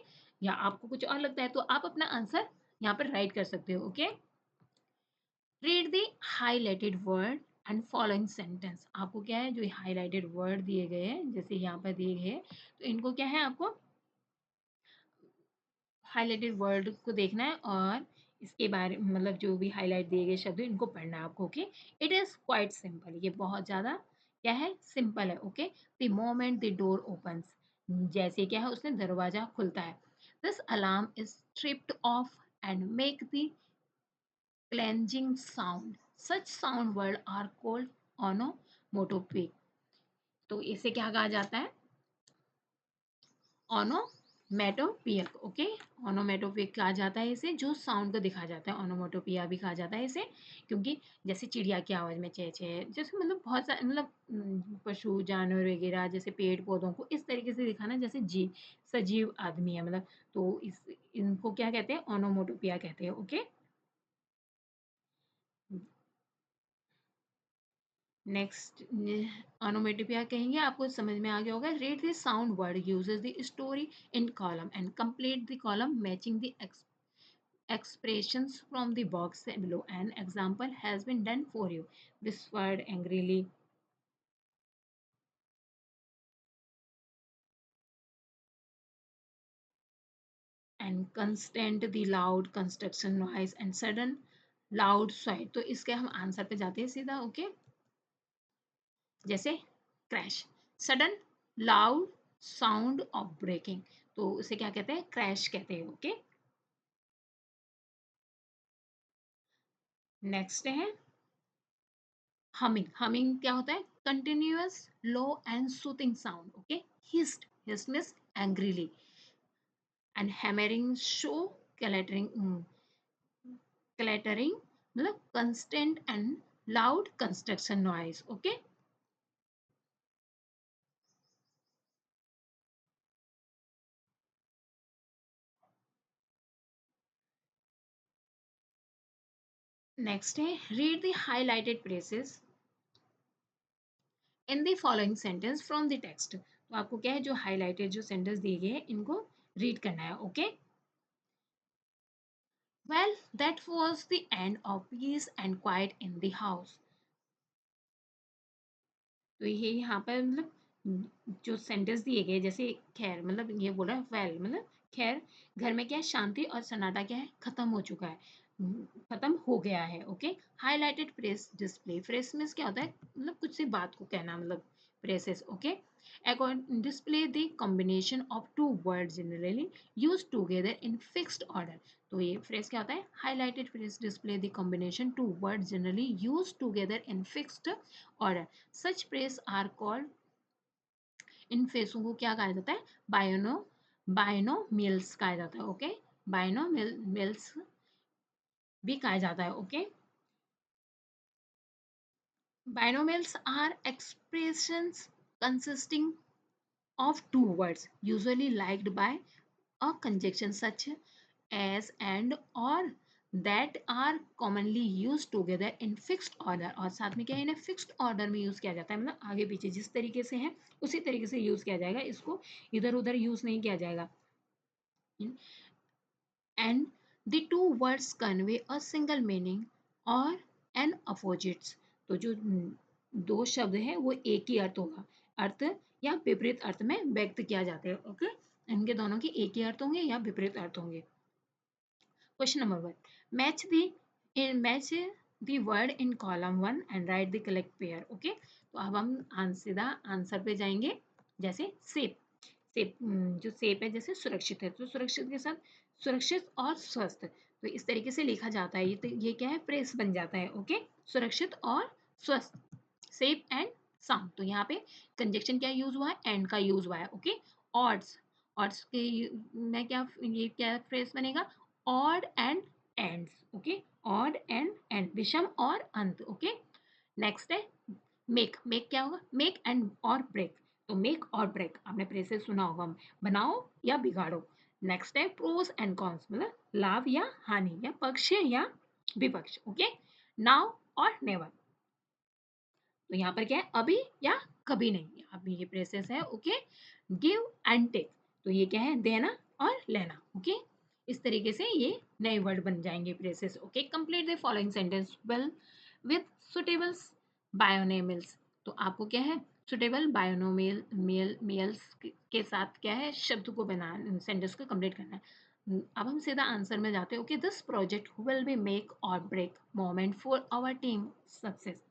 या आपको कुछ और लगता है तो आप अपना आंसर यहाँ पर राइट कर सकते हो। Okay, read the highlighted word and following sentence. आपको क्या है जो हाईलाइटेड वर्ड दिए गए हैं जैसे यहाँ पर दिए गए हैं, तो इनको क्या है आपको हाइलाइटेड वर्ड को देखना है और इसके बारे मतलब जो भी हाईलाइट दिए गए शब्द हैं इनको पढ़ना है आपको। Okay, it is quite simple, ये बहुत ज़्यादा क्या है सिंपल है। Okay, the moment the door opens, जैसे क्या है उसने दरवाजा खुलता है, this alarm is tripped of and make the cleansing sound. Such sound words are called onomatopoeic। तो इसे क्या कहा जाता है ओनोमेटोपियक। ओके, ओनोमेटोपियक कहा जाता है इसे जो साउंड को दिखा जाता है, ओनोमेटोपिया भी कहा जाता है इसे, क्योंकि जैसे चिड़िया की आवाज़ में चे चे जैसे मतलब बहुत सारे मतलब पशु जानवर वगैरह जैसे पेड़ पौधों को इस तरीके से दिखाना जैसे सजीव आदमी है मतलब, तो इस इनको क्या कहते हैं ओनोमोटोपिया कहते हैं। ओके, नेक्स्ट ओनोमेटोपिया कहेंगे, आपको समझ में आ गया होगा। Read the sound word uses the story in column and complete the column matching the expressions from the box below. An example has been done for you. This word angrily and constant the loud construction noise and sudden loud sound। तो इसके हम answer पे जाते हैं सीधा। Okay, जैसे crash, sudden loud sound of breaking, तो उसे क्या कहते हैं क्रैश कहते हैं। ओके, नेक्स्ट है हमिंग। हमिंग क्या होता है continuous low and soothing sound. Okay, hissed, hissed means angrily, and hammering show clattering, clattering मतलब constant and loud construction noise. Okay, next है read the highlighted phrases in the following sentence from the text. तो आपको क्या है, जो highlighted जो sentence दिए गए हैं इनको रीड करना है। Okay, well that was the end of peace and quite in the house. तो ये यहाँ पर मतलब जो सेंटेंस दिए गए, जैसे खैर मतलब ये बोल रहा है वेल मतलब खैर, घर में क्या है, शांति और सन्नाटा क्या है, खत्म हो चुका है, खत्म हो गया है। Okay, highlighted press display, press में क्या होता है, मतलब कुछ सी बात को कहना, मतलब phrases. Okay, according display the combination of two word generally use together in fixed order. तो ये फ्रेज क्या होता है, highlighted phrase display the combination two word generally use together in fixed order. Such phrase are called, in फेसों को क्या कहा जाता है, बायनो बायनोमियल्स कहा जाता है। ओके, बायनोमियल्स भी कहा जाता है। Okay, binomials are expressions consisting of two words usually liked by a conjunction such as and or that are commonly used together in fixed order। और साथ में क्या है, इन्हें फिक्स्ड ऑर्डर में यूज किया जाता है, मतलब आगे पीछे जिस तरीके से है उसी तरीके से यूज किया जाएगा, इसको इधर उधर यूज नहीं किया जाएगा। and the two words convey a single meaning or an opposites। तो जो दो शब्द हैं वो एक ही अर्थ होगा, अर्थ या विपरीत अर्थ में व्यक्त किया जाता है। ओके, इनके दोनों के एक ही अर्थ होंगे या विपरीत अर्थ होंगे। Question number 1, match match the word in column 1 and write the correct pair. Okay, तो अब हम सीधा आंसर पे जाएंगे। जैसे सेफ, सेफ जो सेफ है जैसे सुरक्षित है, तो सुरक्षित के साथ सुरक्षित और स्वस्थ, तो इस तरीके से लिखा जाता है। ये तो ये क्या है, प्रेस बन जाता है। ओके, सुरक्षित और स्वस्थ, सेफ एंड साउंड। तो यहाँ पे कंजक्शन क्या यूज हुआ है, एंड का यूज हुआ है। ओके, ऑड्स, ऑड्स के में क्या, ये क्या फ्रेज बनेगा, odd and ends. Okay, odd and and, विषम और अंत। ओके, नेक्स्ट है मेक, मेक क्या होगा, मेक एंड और ब्रेक। तो मेक और ब्रेक आपने प्रेसेस सुना होगा, बनाओ या बिगाड़ो। नेक्स्ट है प्रोस एंड कॉन्स, मतलब लाभ या हानि, या पक्ष या विपक्ष। ओके, नाउ और नेवर, तो यहाँ पर क्या है, अभी या कभी नहीं, अभी ये प्रेसेस है। ओके, गिव एंड टेक, तो ये क्या है, देना और लेना। ओके, इस तरीके से ये नए वर्ड बन जाएंगे phrases. Okay, complete the following sentence well with suitable binomials. तो आपको क्या है, सुटेबल बायोनोमियल मेल्स के साथ क्या है, शब्द को बना, सेंटेंस को कंप्लीट करना है। अब हम सीधा आंसर में जाते हैं। Okay, this project will be make or break moment for our team success.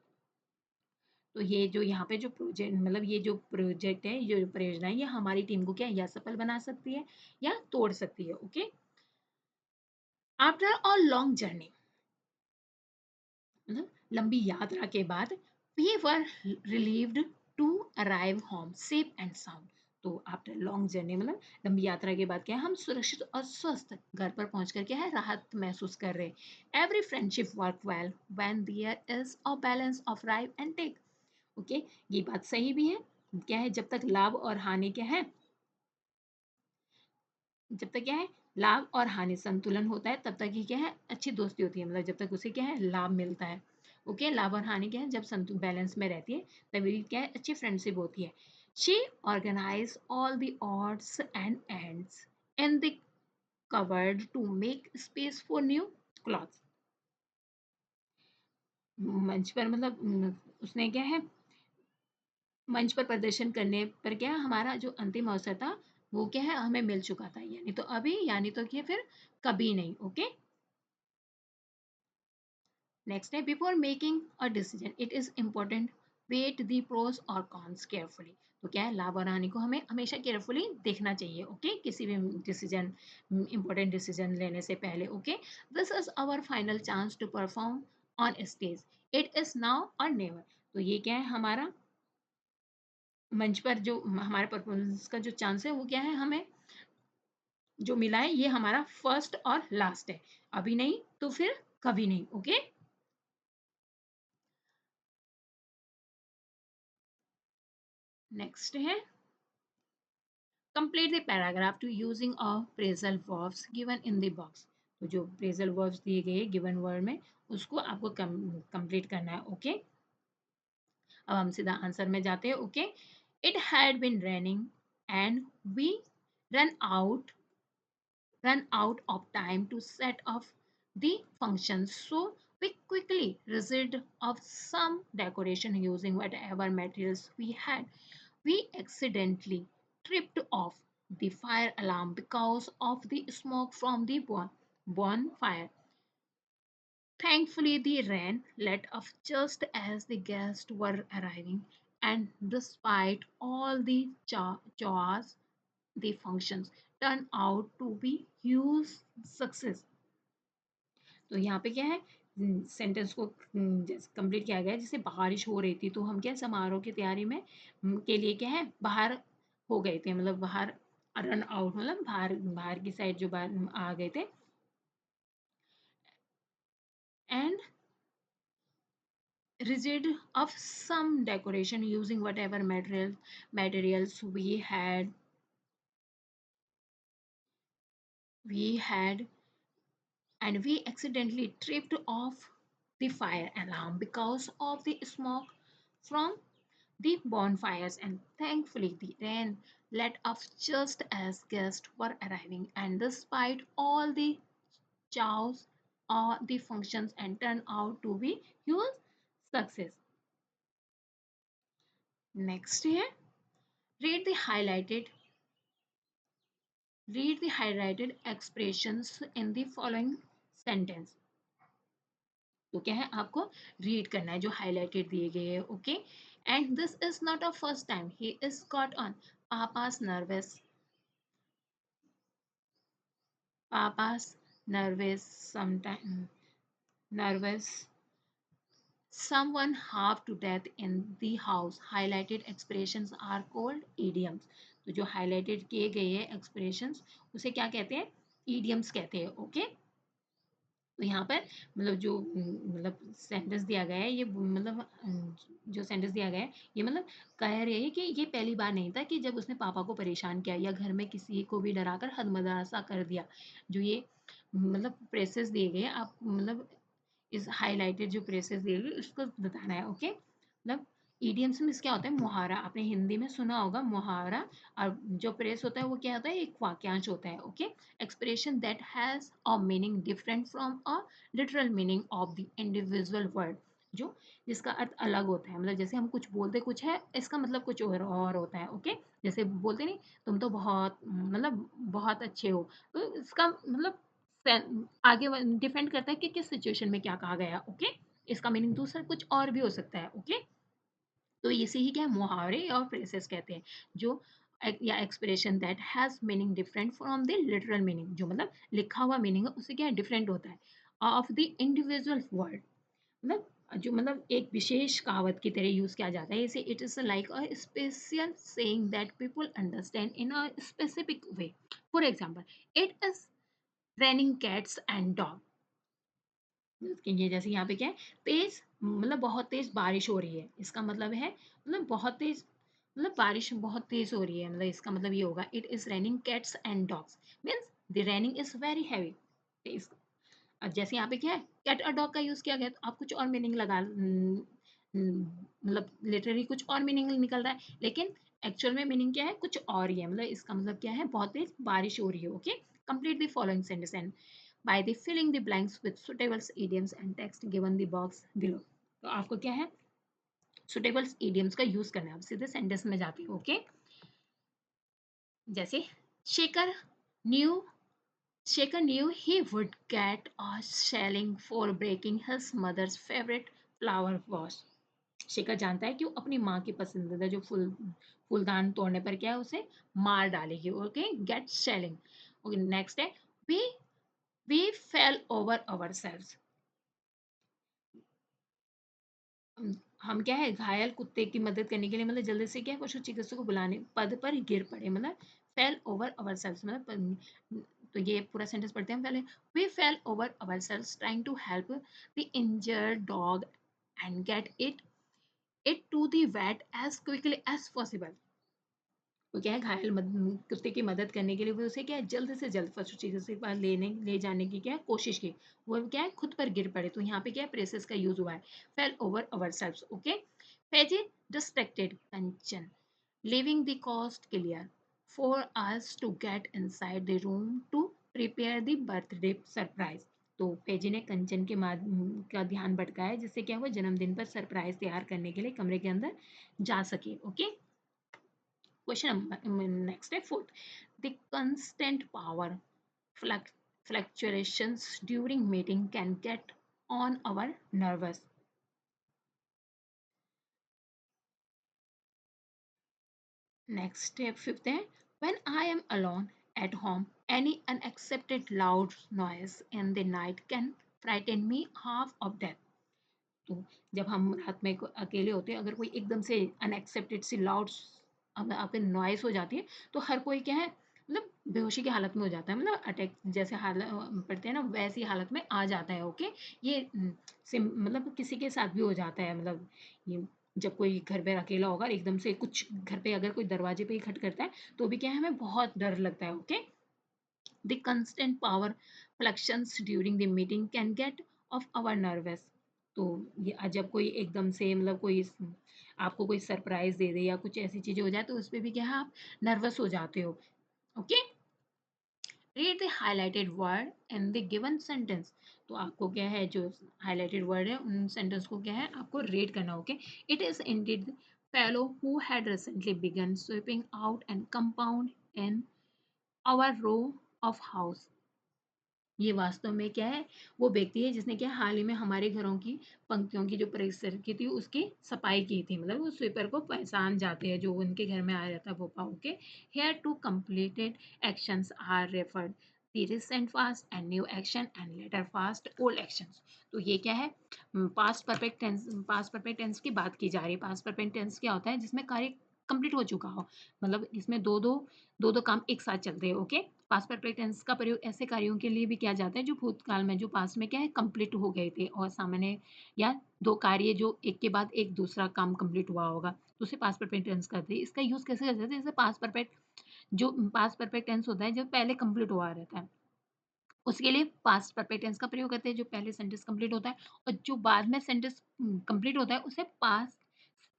तो ये जो यहाँ पे जो प्रोजेक्ट, मतलब ये जो प्रोजेक्ट है, ये जो परियोजना है, ये हमारी टीम को क्या या सफल बना सकती है या तोड़ सकती है। Okay, after a long journey, मतलब लंबी यात्रा के बाद, we were relieved to arrive home safe and sound. तो आफ्टर लॉन्ग जर्नी मतलब लंबी यात्रा के बाद क्या है, हम सुरक्षित और स्वस्थ घर पर पहुंचकर क्या है, राहत महसूस कर रहे हैं। Every friendship work well when there is a balance of give and take. Okay, ये बात सही भी है, क्या है, जब तक लाभ और हानि क्या है, जब तक क्या है, लाभ और हानि संतुलन होता है, तब तक ही क्या है, अच्छी दोस्ती होती है, मतलब जब तक उसे क्या है, लाभ मिलता है। ओके, लाभ और हानि क्या है, जब संतुलन बैलेंस में रहती है तभी क्या है, अच्छी फ्रेंडशिप होती है। She organise all the odds and ends in the cupboard to make space for new clothes. मंच पर मतलब उसने क्या है, मंच पर प्रदर्शन करने पर क्या हमारा जो अंतिम अवसर था वो क्या है, हमें मिल चुका था, यानी तो अभी, यानी तो कि फिर कभी नहीं। ओके, नेक्स्ट है before making a decision it is important weigh the pros or cons carefully. तो क्या है, लाभ और हानि को हमें हमेशा केयरफुली देखना चाहिए। ओके, किसी भी डिसीजन, इंपॉर्टेंट डिसीजन लेने से पहले। Okay, this is our final chance to perform on stage, it is now or never. तो ये क्या है, हमारा मंच पर जो हमारे परफॉर्मेंस का जो चांस है वो क्या है, हमें जो मिला है ये हमारा फर्स्ट और लास्ट है, अभी नहीं तो फिर कभी नहीं। ओके, नेक्स्ट है complete the paragraph to using of phrasal verbs given in the box। तो जो फ्रेजल वर्ब्स दिए गए गिवन वर्ड में उसको आपको कंप्लीट करना है। ओके, अब हम सीधा आंसर में जाते हैं। Okay, it had been raining and we run out of time to set off the function, so we quickly rid of some decoration using whatever materials we had. We accidentally tripped off the fire alarm because of the smoke from the bonfire. Thankfully, the rain let off just as the guests were arriving, and despite all the chores, the functions turned out to be huge success. तो यहाँ पे क्या है, sentence को complete किया गया है। जैसे बारिश हो रही थी तो हम क्या समारोह की तैयारी में के लिए क्या है बाहर हो गए थे, मतलब बाहर रन आउट, मतलब बाहर बाहर की साइड जो बाहर आ गए थे। And rid of some decoration using whatever materials we had, and we accidentally tripped off the fire alarm because of the smoke from the bonfires, and thankfully the rain let off just as guests were arriving, and despite all the chows or the functions and turned out to be huge success. Next here, read the highlighted read the highlighted expressions in the following sentence. तो क्या है आपको read करना है जो highlighted दिए गए हैं। Okay, and this is not a first time he is caught on papa's nervous papa's nervous sometime nervous someone half to death in the house. Highlighted expressions are called idioms. तो जो highlighted किए गए हैं expressions उसे क्या कहते हैं, idioms कहते हैं। ओके, तो यहाँ पर मतलब जो मतलब सेंटेंस दिया गया है ये मतलब जो सेंटेंस दिया गया है ये मतलब कह रहे हैं कि ये पहली बार नहीं था कि जब उसने पापा को परेशान किया या घर में किसी को भी डराकर हदमजासा कर दिया। जो ये मतलब प्रेसेस दिए गए आप मतलब इस हाइलाइटेड जो प्रेसेस दिए गए उसको बताना है। ओके, मतलब ईडियम्स में क्या होता है, मुहावरा आपने हिंदी में सुना होगा मुहावरा, और जो प्रेस होता है वो क्या होता है, एक वाक्यांश होता है। Okay, expression that has a meaning different from a literal meaning of the individual word, जो जिसका अर्थ अलग होता है। मतलब जैसे हम कुछ बोलते कुछ है इसका मतलब कुछ और होता है। ओके, जैसे बोलते नहीं तुम तो बहुत मतलब बहुत अच्छे हो, तो इसका मतलब आगे डिपेंड करता है कि किस सिचुएशन में क्या कहा गया। ओके, इसका मीनिंग दूसरा कुछ और भी हो सकता है। ओके, तो इसे ही क्या है मुहावरे और फ्रेजेस कहते हैं, जो या expression that has meaning different from the literal meaning, जो मतलब लिखा हुआ मीनिंग है उससे क्या है डिफरेंट होता है ऑफ द इंडिविजुअल वर्ड, मतलब जो मतलब एक विशेष कहावत की तरह यूज किया जाता है इसे। It is like a special saying that people understand in a specific way. For example, it is raining cats and dog। ये जैसे यहाँ पे क्या है, तेज मतलब बहुत तेज बारिश हो रही है, इसका मतलब है मतलब बहुत तेज मतलब बारिश बहुत तेज हो रही है, मतलब इसका मतलब ये होगा it is raining cats and dogs, means the raining is very heavy. अब जैसे यहाँ पे क्या है कैट और डॉग का यूज किया गया तो आप कुछ और मीनिंग लगा मतलब लिटरली कुछ और मीनिंग निकल रहा है, लेकिन एक्चुअल में मीनिंग क्या है कुछ और ही है। मतलब इसका मतलब क्या है बहुत तेज बारिश हो रही है। Okay, complete the following sentence and by the filling the blanks with suitable idioms and text given the box below। तो आपको क्या है suitable idioms का यूज करना है। अब सीधे सेंटेंस में जाती हूँ। ओके, जैसे Shekhar new Shaker knew he would get a shelling for breaking his mother's favorite flower vase। Shekhar जानता है कि वो अपनी माँ की पसंदीदा जो फूलदान तोड़ने पर क्या है उसे मार डालेगी। Okay, get shelling. Okay, next है we we fell over ourselves. हम क्या है घायल कुत्ते की मदद करने के लिए मतलब जल्दी से क्या है पशु चिकित्सक को बुलाने पद पर गिर पड़े, मतलब फेल ओवर अवर सेल्स मतलब तो ये पूरा सेंटेंस पढ़ते हैं पहले। We fell over ourselves trying to help the injured dog and get it to the vet as quickly as possible. वो क्या है, घायल कुत्ते की मदद करने के लिए वो उसे क्या है, जल्द से जल्द फर्स्ट चीज़ के पास ले जाने की क्या है कोशिश की। वो क्या है, खुद पर गिर पड़े। तो यहाँ पे क्या है, प्रेसेस का यूज हुआ है। Fell over ourselves. Okay. फेजी distracted Kanchan leaving the coast clear for us to get inside the room to prepare the birthday surprise। तो पेजी ने कंचन के का ध्यान भटकाया, जिससे क्या हुआ, जन्मदिन पर सरप्राइज तैयार करने के लिए कमरे के अंदर जा सके। ओके। क्वेश्चन नेक्स्ट है fourth. The constant power fluctuations during meeting can get on our nervous। Next है फिफ्थ है, when I am alone at home any unaccepted loud noise in the night can frighten me half of death। तो जब हम रात में अकेले होते हैं, अगर कोई एकदम से अनएक्सेप्टेड सी लाउड आपके नॉइस हो जाती है, तो हर कोई क्या है, मतलब बेहोशी की हालत में हो जाता है, मतलब अटैक जैसे हालत पड़ते हैं ना, वैसी हालत में आ जाता है। ओके। ये मतलब किसी के साथ भी हो जाता है, मतलब ये जब कोई घर पे अकेला होगा, एकदम से कुछ घर पे अगर कोई दरवाजे पे ही खट करता है, तो भी क्या है, हमें बहुत डर लगता है। Okay. The constant power fluctuations during the meeting can get of our nervous। तो ये जब कोई एकदम से मतलब कोई आपको कोई सरप्राइज दे दे या कुछ ऐसी चीजें हो जाए, तो उस पर भी क्या है, आप नर्वस हो जाते हो। Okay. Read the highlighted word in the given sentence. तो आपको क्या है, जो हाईलाइटेड वर्ड है उन सेंटेंस को क्या है, आपको रीड करना। Okay. It is Indeed fellow who had recently begun sweeping out and compound in our row of house। ये वास्तव में क्या है, वो व्यक्ति है जिसने क्या हाल ही में हमारे घरों की पंक्तियों की जो परिसर की थी उसकी सफाई की थी। मतलब वो स्वीपर को पहचान जाते हैं, जो उनके घर में आया रहता है वो पाओ के। Here two completed actions are referred the recent past and new action and later past old actions. तो ये क्या है, past perfect tense, past perfect tense की बात की जा रही है। पास्ट परफेक्ट टेंस क्या होता है, जिसमें कार्य कंप्लीट हो चुका हो, मतलब इसमें दो दो काम एक साथ चलते हैं। ओके। पास्ट परफेक्ट टेंस का प्रयोग ऐसे कार्यों के लिए भी किया जाता है जो भूतकाल में, जो पास्ट में क्या है, कंप्लीट हो गए थे, और सामान्य या दो कार्य जो एक के बाद एक दूसरा काम कंप्लीट हुआ होगा, तो उसे पास्ट परफेक्ट टेंस करते हैं। इसका यूज कैसे करते हैं, जैसे पास्ट परफेक्ट टेंस होता है जो पहले कंप्लीट हुआ रहता है, उसके लिए पास्ट परफेक्ट टेंस का प्रयोग करते हैं, जो पहले सेंटेंस कंप्लीट होता है। और जो बाद में सेंटेंस कंप्लीट होता है, उसे पास्ट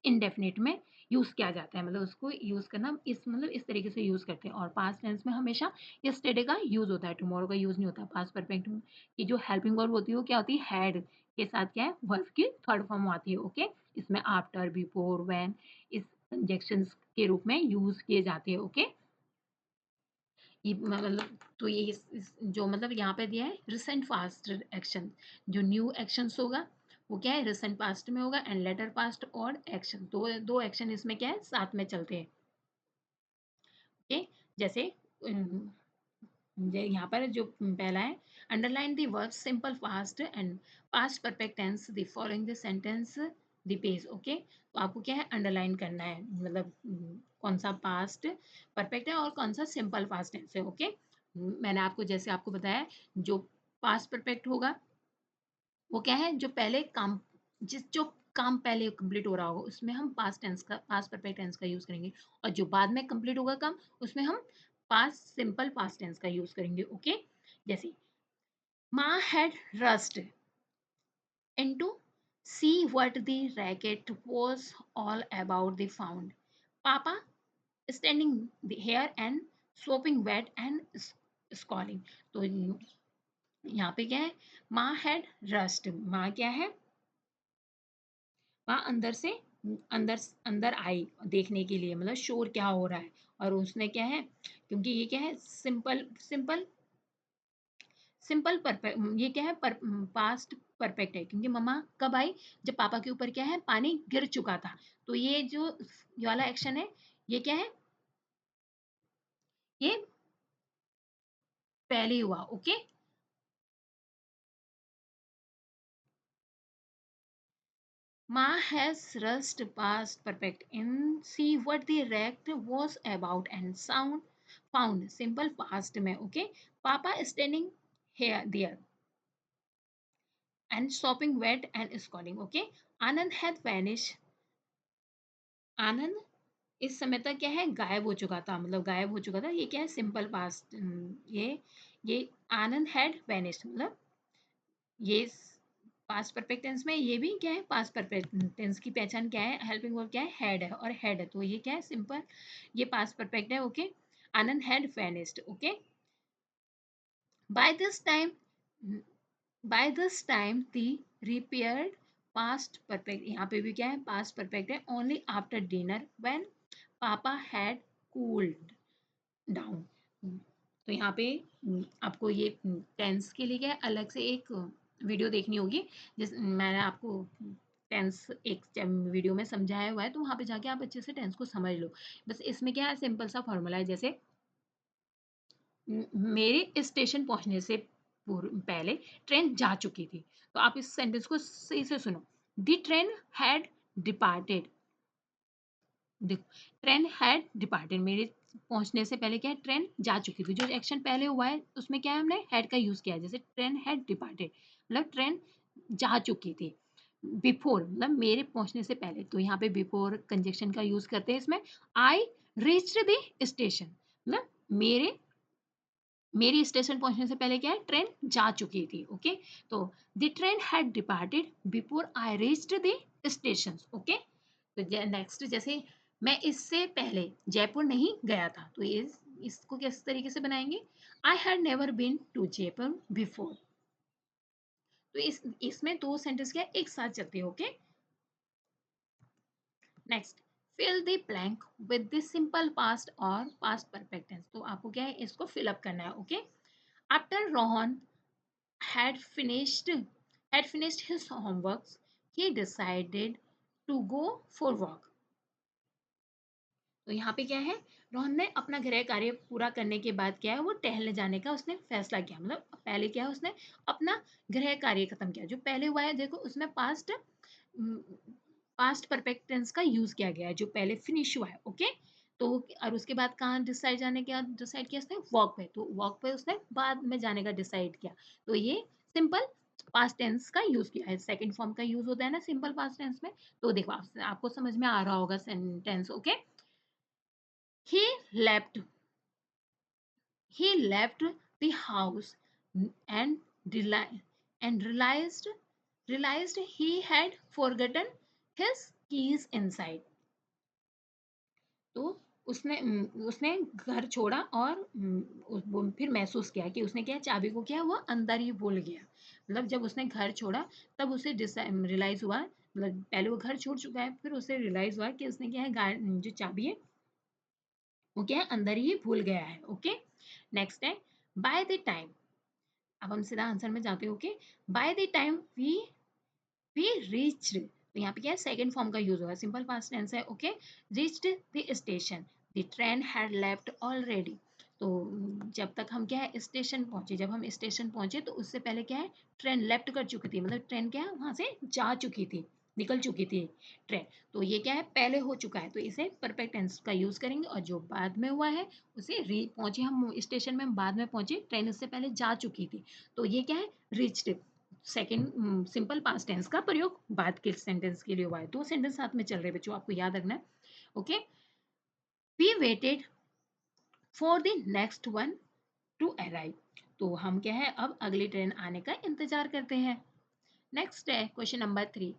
इंडेफिनिट में यूज किया जाता है। मतलब उसको यूज करना इस तरीके से यूज करते हैं। और पास्ट टेंस में हमेशा यस्टरडे का यूज होता है, टुमारो का यूज नहीं होता। पास्ट परफेक्ट में की जो हेल्पिंग वर्ब होती है वो क्या होती है, हैड के साथ क्या है, वर्ब की थर्ड फॉर्म आती है। ओके। इसमें आफ्टर, बिफोर, व्हेन इस कंजक्शंस के रूप में यूज किए जाते हैं। ओके। ये मतलब तो ये जो मतलब यहाँ पे दिया है, रिसेंट पास्ट एक्शन, जो न्यू एक्शंस होगा वो क्या है, रिसेंट पास्ट में होगा, एंड लेटर पास्ट और एक्शन, दो दो एक्शन इसमें क्या है, साथ में चलते हैं। ओके। जैसे यहाँ पर जो पहला है, underline the verb simple past and past perfect tense the following the sentence the page. Okay. तो आपको क्या है, अंडरलाइन करना है, मतलब कौन सा पास्ट परफेक्ट है और कौन सा सिंपल पास्ट टेंस है। ओके। मैंने आपको जैसे आपको बताया, जो पास्ट परफेक्ट होगा वो क्या है, जो पहले काम, जो काम पहले कंप्लीट हो रहा होगा उसमें हम पास्ट परफेक्ट टेंस का यूज करेंगे। और जो बाद में कंप्लीट होगा काम, उसमें हम सिंपल पास्ट टेंस का यूज करेंगे। ओके। जैसे माँ had rust into see what the racket was all about the found papa standing here and soaping wet and scalding। तो यहाँ पे क्या है, माँ हैड रस्ट, माँ क्या है, माँ अंदर से अंदर अंदर आई देखने के लिए, मतलब शोर क्या हो रहा है। और उसने क्या है, क्योंकि ये क्या है, सिंपल सिंपल सिंपल परफेक्ट, ये क्या है, पास्ट परफेक्ट है, क्योंकि मम्मा कब आई, जब पापा के ऊपर क्या है, पानी गिर चुका था। तो ये वाला एक्शन है, ये क्या है, ये पहले ही हुआ। Okay. Ma has rushed past perfect in see what the wreck was about and sound found simple past में। okay, papa is standing here there and sopping wet and scalding। okay, Anand had vanished, Anand इस समय तक क्या है, गायब हो चुका था, मतलब गायब हो चुका था। ये क्या है, सिंपल पास्ट। ये आनंद हैड वैनिश्ड, मतलब ये पास्ट परफेक्ट टेंस में ये भी क्या है, पास्ट परफेक्ट टेंस की पहचान क्या है, हेल्पिंग वर्ब क्या है, हैड है, और हैड है तो ये क्या है, सिंपल, ये पास्ट परफेक्ट है। Okay, Anand had vanished. Okay, by this time, by this time the repaired past perfect, यहाँ पे भी क्या है, पास्ट परफेक्ट है, only after dinner when papa had cooled down. तो यहाँ पे आपको ये टेंस के लिए क्या है, अलग से एक वीडियो देखनी होगी, जिस मैंने आपको टेंस एक वीडियो में समझाया हुआ है, तो वहाँ पे जाके आप अच्छे से टेंस को समझ लो। बस इसमें क्या है, सिंपल सा फॉर्मूला है, जैसे मेरे स्टेशन पहुंचने से पहले ट्रेन जा चुकी थी। तो आप इस सेंटेंस को सही से सुनो, द ट्रेन हैड डिपार्टेड। देखो, ट्रेन हैड डिपार्टेड, मेरे पहुंचने से पहले क्या है, ट्रेन जा चुकी थी। जो एक्शन पहले हुआ है उसमें क्या है, हमने हैड का यूज किया है, जैसे ट्रेन हैड डिपार्टेड, मतलब ट्रेन जा चुकी थी। बिफोर मतलब मेरे पहुंचने से पहले, तो यहाँ पे बिफोर कंजक्शन का यूज करते हैं इसमें। आई रीच्ड द स्टेशन, मतलब मेरी स्टेशन पहुंचने से पहले क्या है, ट्रेन जा चुकी थी। ओके, तो the train had departed before I reached the station. Okay, तो नेक्स्ट, जैसे मैं इससे पहले जयपुर नहीं गया था, तो इसको किस तरीके से बनाएंगे, I had never been to Jaipur before. तो इसमें दो सेंटेंस क्या एक साथ चलते हैं। Okay, next, fill the blank with the simple past और पास्ट परफेक्ट टेंस। तो आपको क्या है, इसको फिल अप करना है। Okay, after Rohan had finished had finished his homework, he decided to go for walk। तो यहाँ पे क्या है, रोहन ने अपना गृह कार्य पूरा करने के बाद क्या है, वो टहलने जाने का उसने फैसला किया। मतलब पहले क्या है, उसने अपना गृह कार्य खत्म किया। जो पहले हुआ है देखो, उसमें पास्ट परफेक्ट टेंस का यूज किया गया है, जो पहले फिनिश हुआ है। ओके, तो और उसके बाद कहाँ डिसाइड जाने के बाद डिसाइड किया उसने, वॉक पे। तो वॉक पे उसने बाद में जाने का डिसाइड किया। तो ये सिंपल पास्ट टेंस का यूज किया है। सेकंड फॉर्म का यूज होता है ना सिंपल पास्ट टेंस में। तो देखो, आपको समझ में आ रहा होगा sentence. Okay, he left he left the house and realized and realized he had forgotten his keys inside। तो उसने घर छोड़ा और वो फिर महसूस किया कि उसने क्या, चाबी को क्या, वो अंदर ही भूल गया। मतलब जब उसने घर छोड़ा तब उसे रियलाइज हुआ, मतलब पहले वो घर छोड़ चुका है, फिर उसे रियलाइज हुआ कि उसने क्या है, जो चाबी है वो क्या है, अंदर ही भूल गया है। ओके, नेक्स्ट है, बाय द टाइम। अब हम सीधा आंसर में जाते हैं। Okay, by the time we reached, तो यहाँ पे क्या है, सेकंड फॉर्म का यूज होगा, सिंपल पास्ट टेंस है। Okay, reached the station, the train had left already. तो जब तक हम क्या है, स्टेशन पहुंचे, जब हम स्टेशन पहुंचे तो उससे पहले क्या है, ट्रेन लेफ्ट कर चुकी थी, मतलब ट्रेन क्या है, वहां से जा चुकी थी, निकल चुकी थी ट्रेन। तो ये क्या है, पहले हो चुका है, तो इसे परफेक्ट टेंस का यूज करेंगे। और जो बाद में हुआ है उसे री पहुंचे, हम स्टेशन में बाद में पहुंचे, ट्रेन उससे पहले जा चुकी थी, तो ये क्या है, reached. Second simple past tense का प्रयोग बाद के सेंटेंस के लिए हुआ है। दो सेंटेंस साथ में चल रहे बच्चों, आपको याद रखना है। Okay, we waited for the next one to arrive. तो हम क्या है, अब अगली ट्रेन आने का इंतजार करते हैं। नेक्स्ट है question number 3,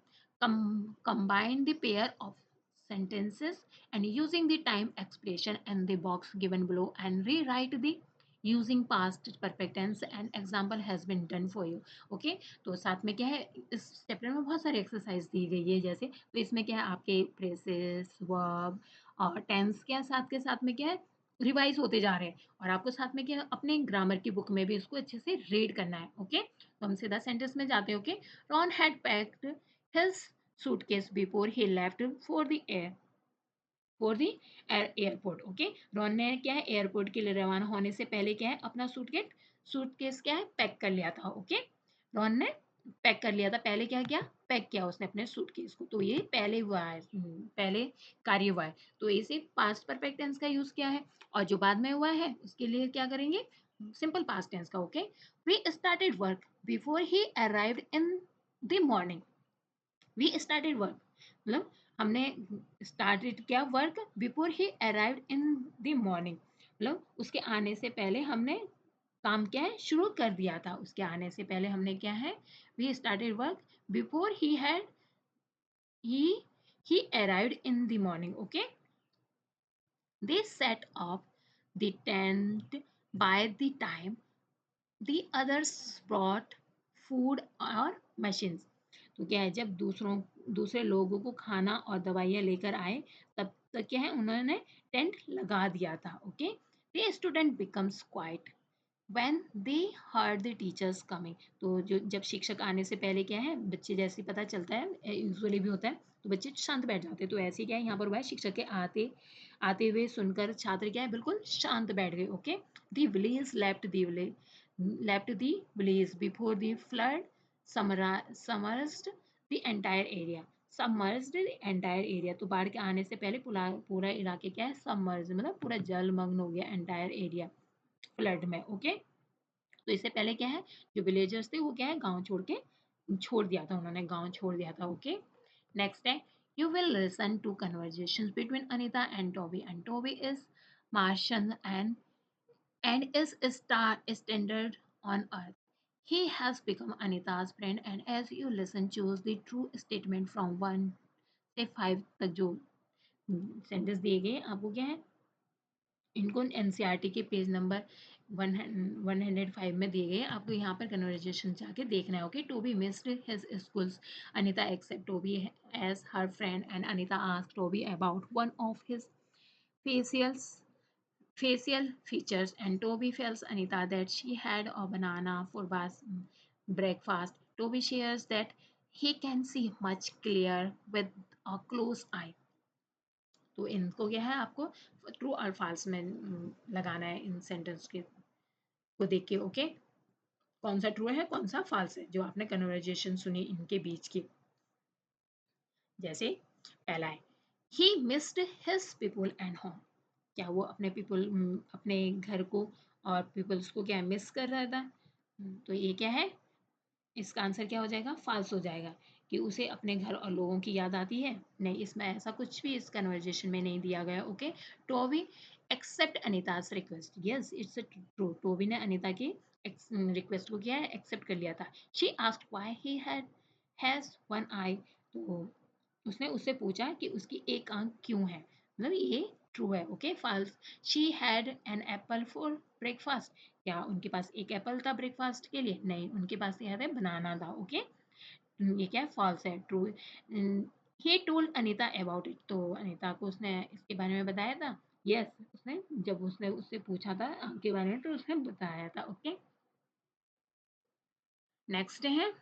combine the pair of sentences and using the time expression in the box given below and rewrite the using past perfect tense and example has been done for you। Okay, तो साथ में क्या है, इस chapter में बहुत सारी exercise दी गई है, जैसे तो इसमें क्या है, आपके फ्रेजेस, वर्ब और टेंस क्या साथ के साथ में क्या है, रिवाइज होते जा रहे हैं। और आपको साथ में क्या है, अपने ग्रामर की बुक में भी इसको अच्छे से रीड करना है। ओके, तो हम सीधा सेंटेंस में जाते हैं। Okay, Ron had packed his suitcase before he left for the airport। Okay, Ron ने क्या है, एयरपोर्ट के लिए रवाना होने से पहले क्या है, अपना सूटकेस क्या है, पैक कर लिया था। ओके, रॉन ने पैक कर लिया था, पहले क्या किया, पैक किया उसने अपने सूटकेस को। तो ये पहले हुआ है, पहले कार्य हुआ है, तो इसे पास्ट परफेक्ट टेंस का यूज किया है। और जो बाद में हुआ है उसके लिए क्या करेंगे, सिंपल पास्ट टेंस का। Okay, we started work before he arrived in the morning. We started work, मतलब हमने स्टार्टेड किया work before he arrived in the morning, मतलब उसके आने से पहले हमने काम क्या है शुरू कर दिया था। उसके आने से पहले हमने क्या है, we started work before he he arrived in the morning. Okay, they set up the tent by the time the others brought food or machines. तो क्या है, जब दूसरे लोगों को खाना और दवाइयाँ लेकर आए तब तक क्या है उन्होंने टेंट लगा दिया था। Okay, the student becomes quiet when they heard the teachers coming. तो जो जब शिक्षक आने से पहले क्या है, बच्चे जैसे पता चलता है यूजुअली भी होता है तो बच्चे शांत बैठ जाते हैं। तो ऐसे क्या है यहाँ पर हुआ है, शिक्षक के आते आते हुए सुनकर छात्र क्या है बिल्कुल शांत बैठ गए। Okay, the village left the village before the flood submersed the entire area. Submerged entire area, तो बाढ़ के आने से पहले पूरा पूरा इलाके क्या है सबमर्ज, मतलब पूरा जलमग्न हो गया एंटायर एरिया फ्लड में। ओके, तो इससे पहले क्या है, जो विलेजर्स थे वो क्या है गांव छोड़ दिया था, उन्होंने गांव छोड़ दिया था। ओके, नेक्स्ट है, you will listen to conversations between Anita and Toby, and Toby is Martian and is a star standard on earth. He has become Anita's friend, and as you listen, choose the true statement from 1 से 5 तक जो sentence दिए गए आपको क्या है, इनको NCERT के पेज नंबर 105 में दिए गए, आपको यहाँ पर कन्वर्जेशन जाके देखना है। Okay, Toby missed his schools, Anita accept Toby as her friend, and Anita asked Toby about one of his facial facial features, and Toby tells Anita that she had a banana for breakfast. Toby shares that he can see much clearer with a close eye. तो इनको क्या है आपको true और false में लगाना है इन sentence के को देख के। ओके, कौन सा ट्रू है कौन सा फॉल्स है जो आपने कन्वर्जेशन सुनी इनके बीच की। जैसे पहला है, he missed his people and home, क्या वो अपने अपने घर को और पीपल्स को क्या मिस कर रहा था। तो ये क्या है, इसका आंसर क्या हो जाएगा, फॉल्स हो जाएगा कि उसे अपने घर और लोगों की याद आती है। नहीं, इसमें ऐसा कुछ भी इस कन्वर्जेशन में नहीं दिया गया। Okay, Toby accept Anita's request, yes it's true, Toby ने अनीता की रिक्वेस्ट को किया है, एक्सेप्ट कर लिया था। She asked why he has one eye, तो उसने उससे पूछा कि उसकी एक आंख क्यों है, मतलब ये ट्रू है। Okay, false, she had an apple for breakfast, क्या उनके पास एक एप्पल था ब्रेकफास्ट के लिए, नहीं उनके पास क्या था बनाना था। ओके, ये क्या है फॉल्स है। True, he told Anita about it, तो अनीता को उसने इसके बारे में बताया था। यस उसने जब उसने उससे पूछा था आंख के बारे में तो उसने बताया था। ओके, नेक्स्ट है,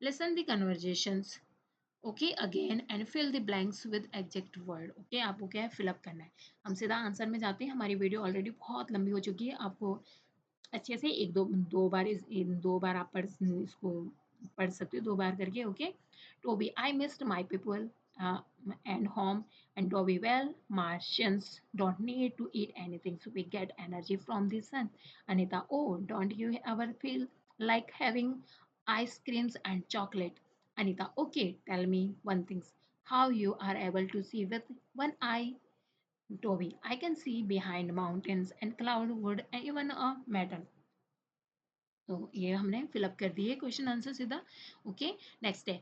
listen the conversations. Okay again and fill the blanks with exact word. Okay, आपको क्या है फिलअप करना है। हम सीधा आंसर में जाते हैं, हमारी वीडियो ऑलरेडी बहुत लंबी हो चुकी है, आपको अच्छे से एक दो बार दो बार आप इसको पढ़ सकते हो, दो बार करके। Okay, Toby, I missed my people and home, and Toby, well martians don't need to eat anything so we get energy from the sun. Anita, oh don't you ever feel like having ice creams and chocolate? Anita, okay, tell me one thing. How you are able to see with one eye? Toby, I can see behind mountains and cloud, wood, and even a metal. तो ये हमने fill up कर दिए question answer सीधा। Okay, next है,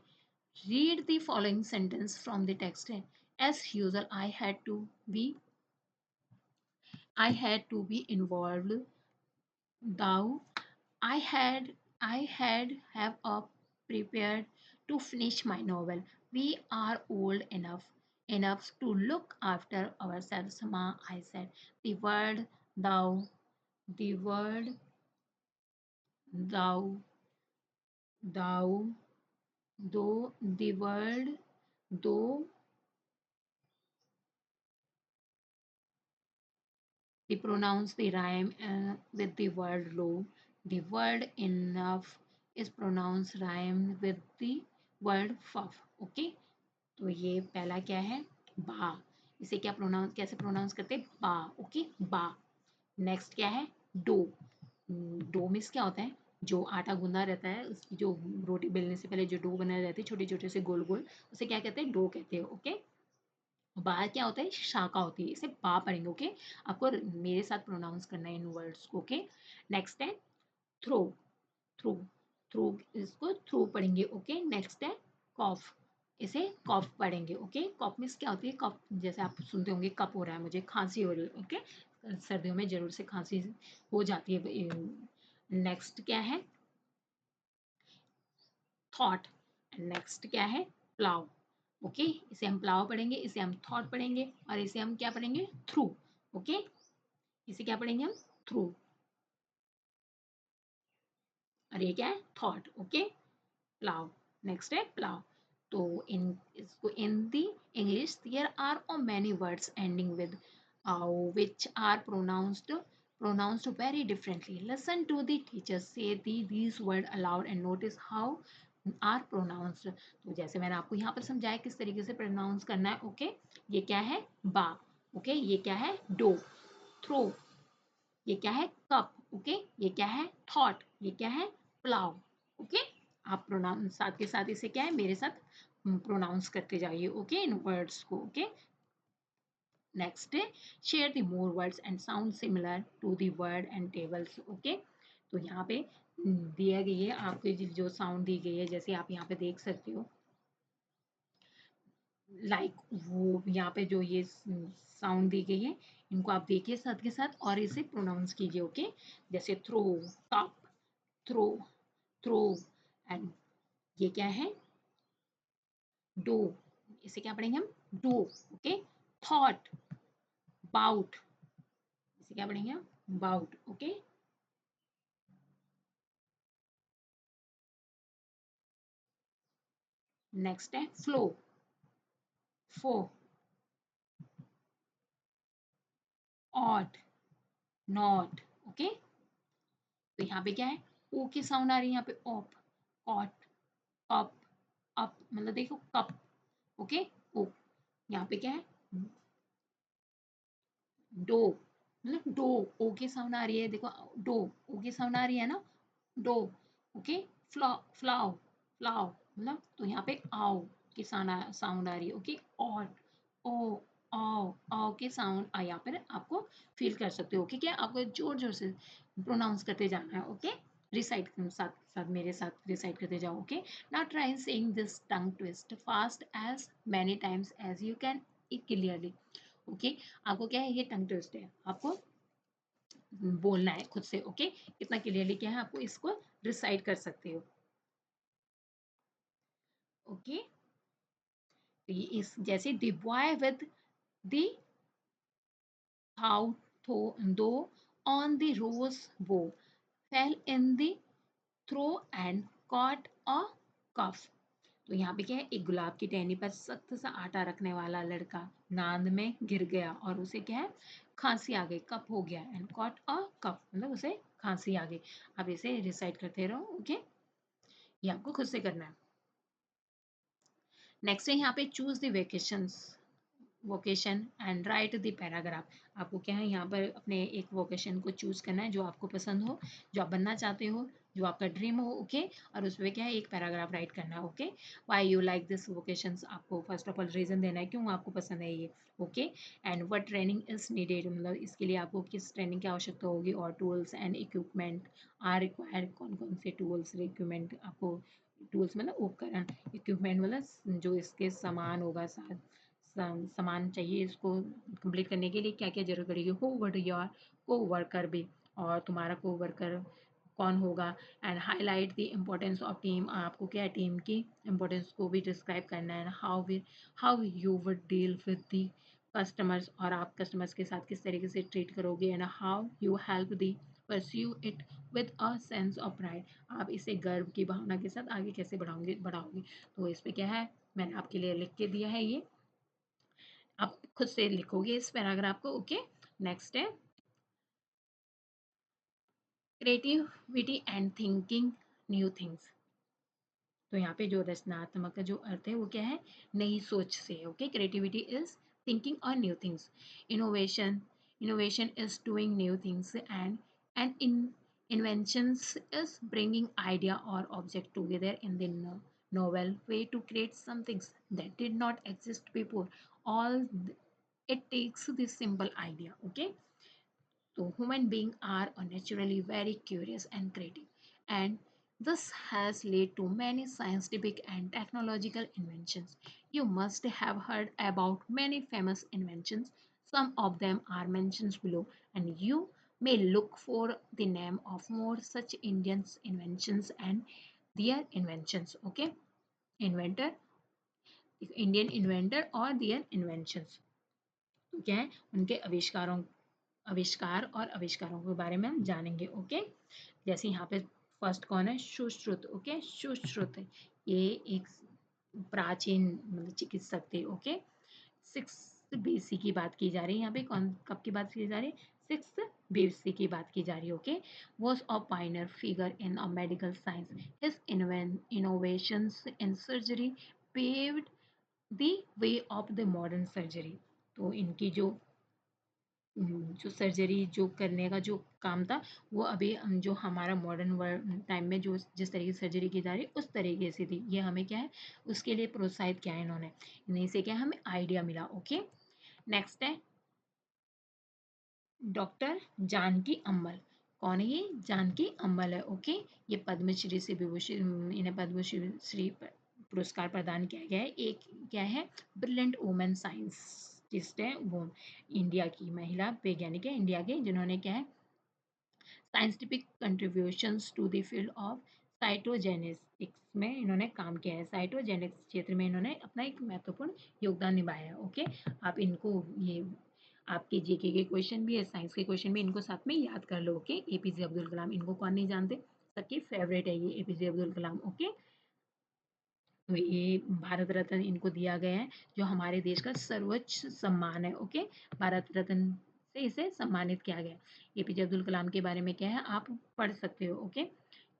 read the following sentence from the text है। As usual I had to be involved, thou I had have prepared to finish my novel. We are old enough to look after ourselves, Ma, I said. The word thou, the word thou, thou, though, the word though, the pronounce the rhyme with the word low. The word enough is pronounced rhyme with the word puff. Okay, तो ये पहला क्या है, बा, इसे क्या pronounce कैसे pronounce करते हैं, बा। ओके, बा। नेक्स्ट क्या है, डो, डो मीन्स क्या होता है, जो आटा गूंदा रहता है उसकी जो रोटी बेलने से पहले जो डो बनाई जाती है छोटे छोटे से गोल गोल, उसे क्या कहते हैं, डो कहते हैं। ओके, बा क्या होता है, शाखा होती है, इसे बा पढ़ेंगे। ओके, आपको मेरे साथ प्रोनाउंस करना है इन वर्ड्स को। ओके, नेक्स्ट है थ्रो, थ्रू, थ्रू इसको थ्रू पढ़ेंगे। ओके, नेक्स्ट है कॉफ, इसे कॉफ पढ़ेंगे। ओके, कॉफ मीन्स क्या होती है, कफ जैसे आप सुनते होंगे कप हो रहा है, मुझे खांसी हो रही है। ओके, सर्दियों में जरूर से खांसी हो जाती है। नेक्स्ट क्या है, थॉट, नेक्स्ट क्या है, प्लाव। ओके, इसे हम प्लाव पढ़ेंगे, इसे हम थॉट पढ़ेंगे, और इसे हम क्या पढ़ेंगे, थ्रू। ओके, इसे क्या पढ़ेंगे हम, थ्रू, और ये क्या है, थॉट। ओके, प्लाव, नेक्स्ट है प्लाव। तो इन इसको in the English there are many words ending with which are pronounced very differently. Listen to the teachers say these words aloud and notice how are pronounced. तो जैसे मैंने आपको यहाँ पर समझाया किस तरीके से प्रोनाउंस करना है। ओके, ये क्या है, बा। ओके, ये क्या है, डो। थ्रो, ये क्या है, कप। ओके, ये क्या है, थॉट। ये क्या है, प्लाव। ओके, आप प्रोनाउंस साथ के साथ इसे क्या है, मेरे साथ प्रोनाउंस करते जाइए। ओके, इन वर्ड्स को। ओके, नेक्स्ट है share the more words and sound similar to the word and tables. Okay, तो यहाँ पे दिया गई है आपको जो साउंड दी गई है, जैसे आप यहाँ पे देख सकते हो, लाइक वो यहाँ पे जो ये साउंड दी गई है, इनको आप देखिए साथ के साथ और इसे प्रोनाउंस कीजिए। ओके, जैसे throw, cup, throw, throw, and ये क्या है, डो, इसे क्या पढ़ेंगे हम, डो। ओके, थॉट, बाउट, इसे क्या पढ़ेंगे हम, बाउट। ओके, नेक्स्ट है flow, foe, ought, not. Okay, तो यहाँ पे क्या है, ओ की साउंड आ रही है यहाँ पे, ऑप, ऑट, अप, अप मतलब देखो कप। ओके, ओ, यहाँ पे क्या है, डो मतलब डो, ओ की साउंड आ रही है, देखो डो, ओ की साउंड आ रही है ना, डो। ओके, फ्लाउ, फ्लाउ, फ्लाउ मतलब, तो यहाँ पे आओ की साउंड आ रही है। ओके, ऑट, ओ, आओ, आओ के साउंड यहाँ पर आपको फील कर सकते हो। ओके, क्या आपको जोर जोर से प्रोनाउंस करते जाना है। ओके, रिसाइट साथ साथ मेरे साथ रिसाइट करते जाओ। Okay, now try saying this tongue twist fast as many times as you can it clearly. Okay, आपको क्या है, ये टंग ट्विस्ट है, आपको बोलना है खुद से। ओके, कितना क्लियरली क्या है, आपको इसको रिसाइट कर सकते हो। ओके, तो ये इस जैसे the boy with the thou though dough on the rose bough fell in the throw and caught a cough. तो यहाँ पे क्या है, एक गुलाब की टहनी पर सख्त सा आटा रखने वाला लड़का नांद में गिर गया और उसे क्या है, खांसी आ गई, कप हो गया, एंड कॉट अ कप मतलब उसे खांसी आ गई। अब इसे रिसाइट करते रहो। ओके, ये आपको खुद से करना है। नेक्स्ट है यहाँ पे choose the vacations, vocation and write the paragraph. आपको क्या है, यहाँ पर अपने एक वोकेशन को चूज करना है जो आपको पसंद हो, जो आप बनना चाहते हो, जो आपका ड्रीम हो। ओके, और उस पर क्या है, एक पैराग्राफ राइट करना है। Okay, why you like this vocations, आपको फर्स्ट ऑफ ऑल रीजन देना है क्यों आपको पसंद है ये। Okay, and what training is needed, मतलब इसके लिए आपको किस ट्रेनिंग की आवश्यकता होगी, और tools and equipment are required, कौन कौन से टूल्स इक्विपमेंट आपको, टूल्स मतलब उपकरण, इक्विपमेंट मतलब जो इसके सामान होगा, साथ सामान चाहिए इसको कंप्लीट करने के लिए, क्या क्या जरूरत पड़ेगी, हु वुड योर को वर्कर भी, और तुम्हारा को वर्कर कौन होगा, and highlight the importance of team, आपको क्या है, टीम की इम्पोर्टेंस को भी डिस्क्राइब करना है, how you would deal with the customers, और आप कस्टमर्स के साथ किस तरीके से ट्रीट करोगे, and how you help the pursue it with a sense of pride, आप इसे गर्व की भावना के साथ आगे कैसे बढ़ाओगे। तो इस पे क्या है, मैंने आपके लिए लिख के दिया है, ये आप खुद से लिखोगे इस पैराग्राफ को। ओके, नेक्स्ट है creativity and thinking new things. तो यहाँ पे जो रचनात्मक का जो अर्थ है वो क्या है, नई सोच से। ओके, क्रिएटिविटी इज थिंकिंग और new things, innovation, innovation is doing new things, and in Inventions is bringing idea or object together in the novel way to create something that did not exist before. All it takes this simple idea. Okay, so human beings are naturally very curious and creative, and this has led to many scientific and technological inventions. You must have heard about many famous inventions. Some of them are mentioned below, and you may look for the name of more such Indian inventions and their inventions. Okay, inventor, Indian inventor or their inventions. तो क्या है, उनके आविष्कार और आविष्कारों के बारे में हम जानेंगे। ओके, जैसे यहाँ पे फर्स्ट कौन है, सुश्रुत। ओके, सुश्रुत ये एक प्राचीन मतलब चिकित्सक थे। ओके, 6 BC की बात की जा रही है यहाँ पे। कौन कब की बात की जा रही है, 6 BC की बात की जा रही है। Okay, was a pioneer figure in a medical science. His innovations in surgery paved the way of the modern surgery. तो इनकी जो सर्जरी जो करने का जो काम था, वो अभी जो हमारा मॉडर्न वर्ल्ड टाइम में जो जिस तरीके से सर्जरी की जा रही है उस तरीके से थी। ये हमें क्या है, उसके लिए प्रोत्साहित किया है इन्होंने, इन्हीं से क्या हमें आइडिया मिला। ओके, नेक्स्ट है डॉक्टर जानकी अम्मल। कौन है ये, जानकी अम्मल है। ओके, ये पद्मश्री से विभूषित, इन्हें पद्मश्री पुरस्कार प्रदान किया गया है। एक क्या है, ब्रिलियंट वुमेन साइंटिस्ट है वो, इंडिया की महिला वैज्ञानिक है इंडिया के, जिन्होंने क्या है scientific contributions to the field of cytogenetics में इन्होंने काम किया है। साइटोजेनेटिक्स क्षेत्र में इन्होंने अपना एक महत्वपूर्ण योगदान निभाया है। ओके, आप इनको ये आपके जीके के क्वेश्चन भी है, साइंस के क्वेश्चन भी, इनको साथ में याद कर लो। ओके, एपीजे अब्दुल कलाम, इनको कौन नहीं जानते, सबकी फेवरेट है ये एपीजे अब्दुल कलाम। ओके, तो ये भारत रत्न इनको दिया गया है, जो हमारे देश का सर्वोच्च सम्मान है। ओके, भारत रत्न से इसे सम्मानित किया गया। एपीजे अब्दुल कलाम के बारे में क्या है, आप पढ़ सकते हो। ओके,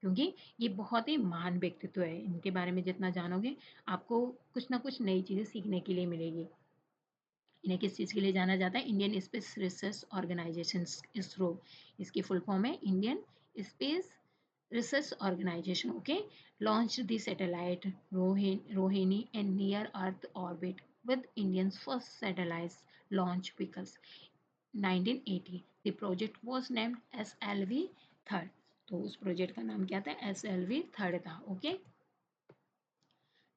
क्योंकि ये बहुत ही महान व्यक्तित्व है, इनके बारे में जितना जानोगे आपको कुछ ना कुछ नई चीज़ें सीखने के लिए मिलेगी। इन्हें किस चीज़ के लिए जाना जाता है, Indian space research organisation, ISRO, इसकी फुल फॉर्म है Indian space research organisation. Okay, launch the satellite Rohini and near earth orbit with India's first satellites launch vehicles 1980. The project was named SLV third. तो उस प्रोजेक्ट का नाम क्या था, SLV third था। Okay,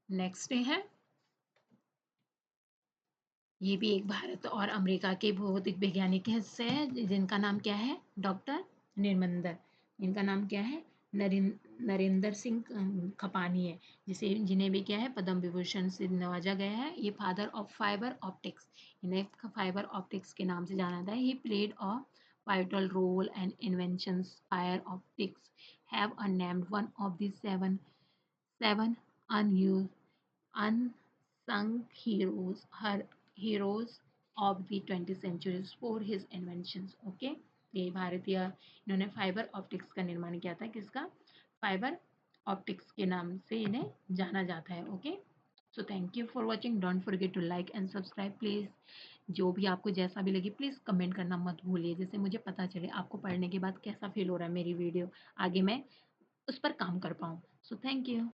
next है, ये भी एक भारत और अमेरिका के भौतिक वैज्ञानिक से है, जिनका नाम क्या है, डॉक्टर निर्मंदर। इनका नाम क्या है, नरेंद्र सिंह खपानी है, जिसे जिन्हें भी क्या है पद्म विभूषण से नवाजा गया है। ये फादर ऑफ फाइबर ऑप्टिक्स, इन्हें फाइबर ऑप्टिक्स के नाम से जाना जाता है। He played a vital role and inventions fiber optics have unnamed one of the seven unused unsung heroes of the 20th century for his inventions. Okay, ये भारतीय, इन्होंने फाइबर ऑप्टिक्स का निर्माण किया था। किसका, फाइबर ऑप्टिक्स के नाम से इन्हें जाना जाता है। Okay, so thank you for watching, don't forget to like and subscribe please. जो भी आपको जैसा भी लगे प्लीज़ कमेंट करना मत भूलिए, जिससे मुझे पता चले आपको पढ़ने के बाद कैसा फील हो रहा है मेरी वीडियो, आगे मैं उस पर काम कर पाऊँ। सो थैंक यू।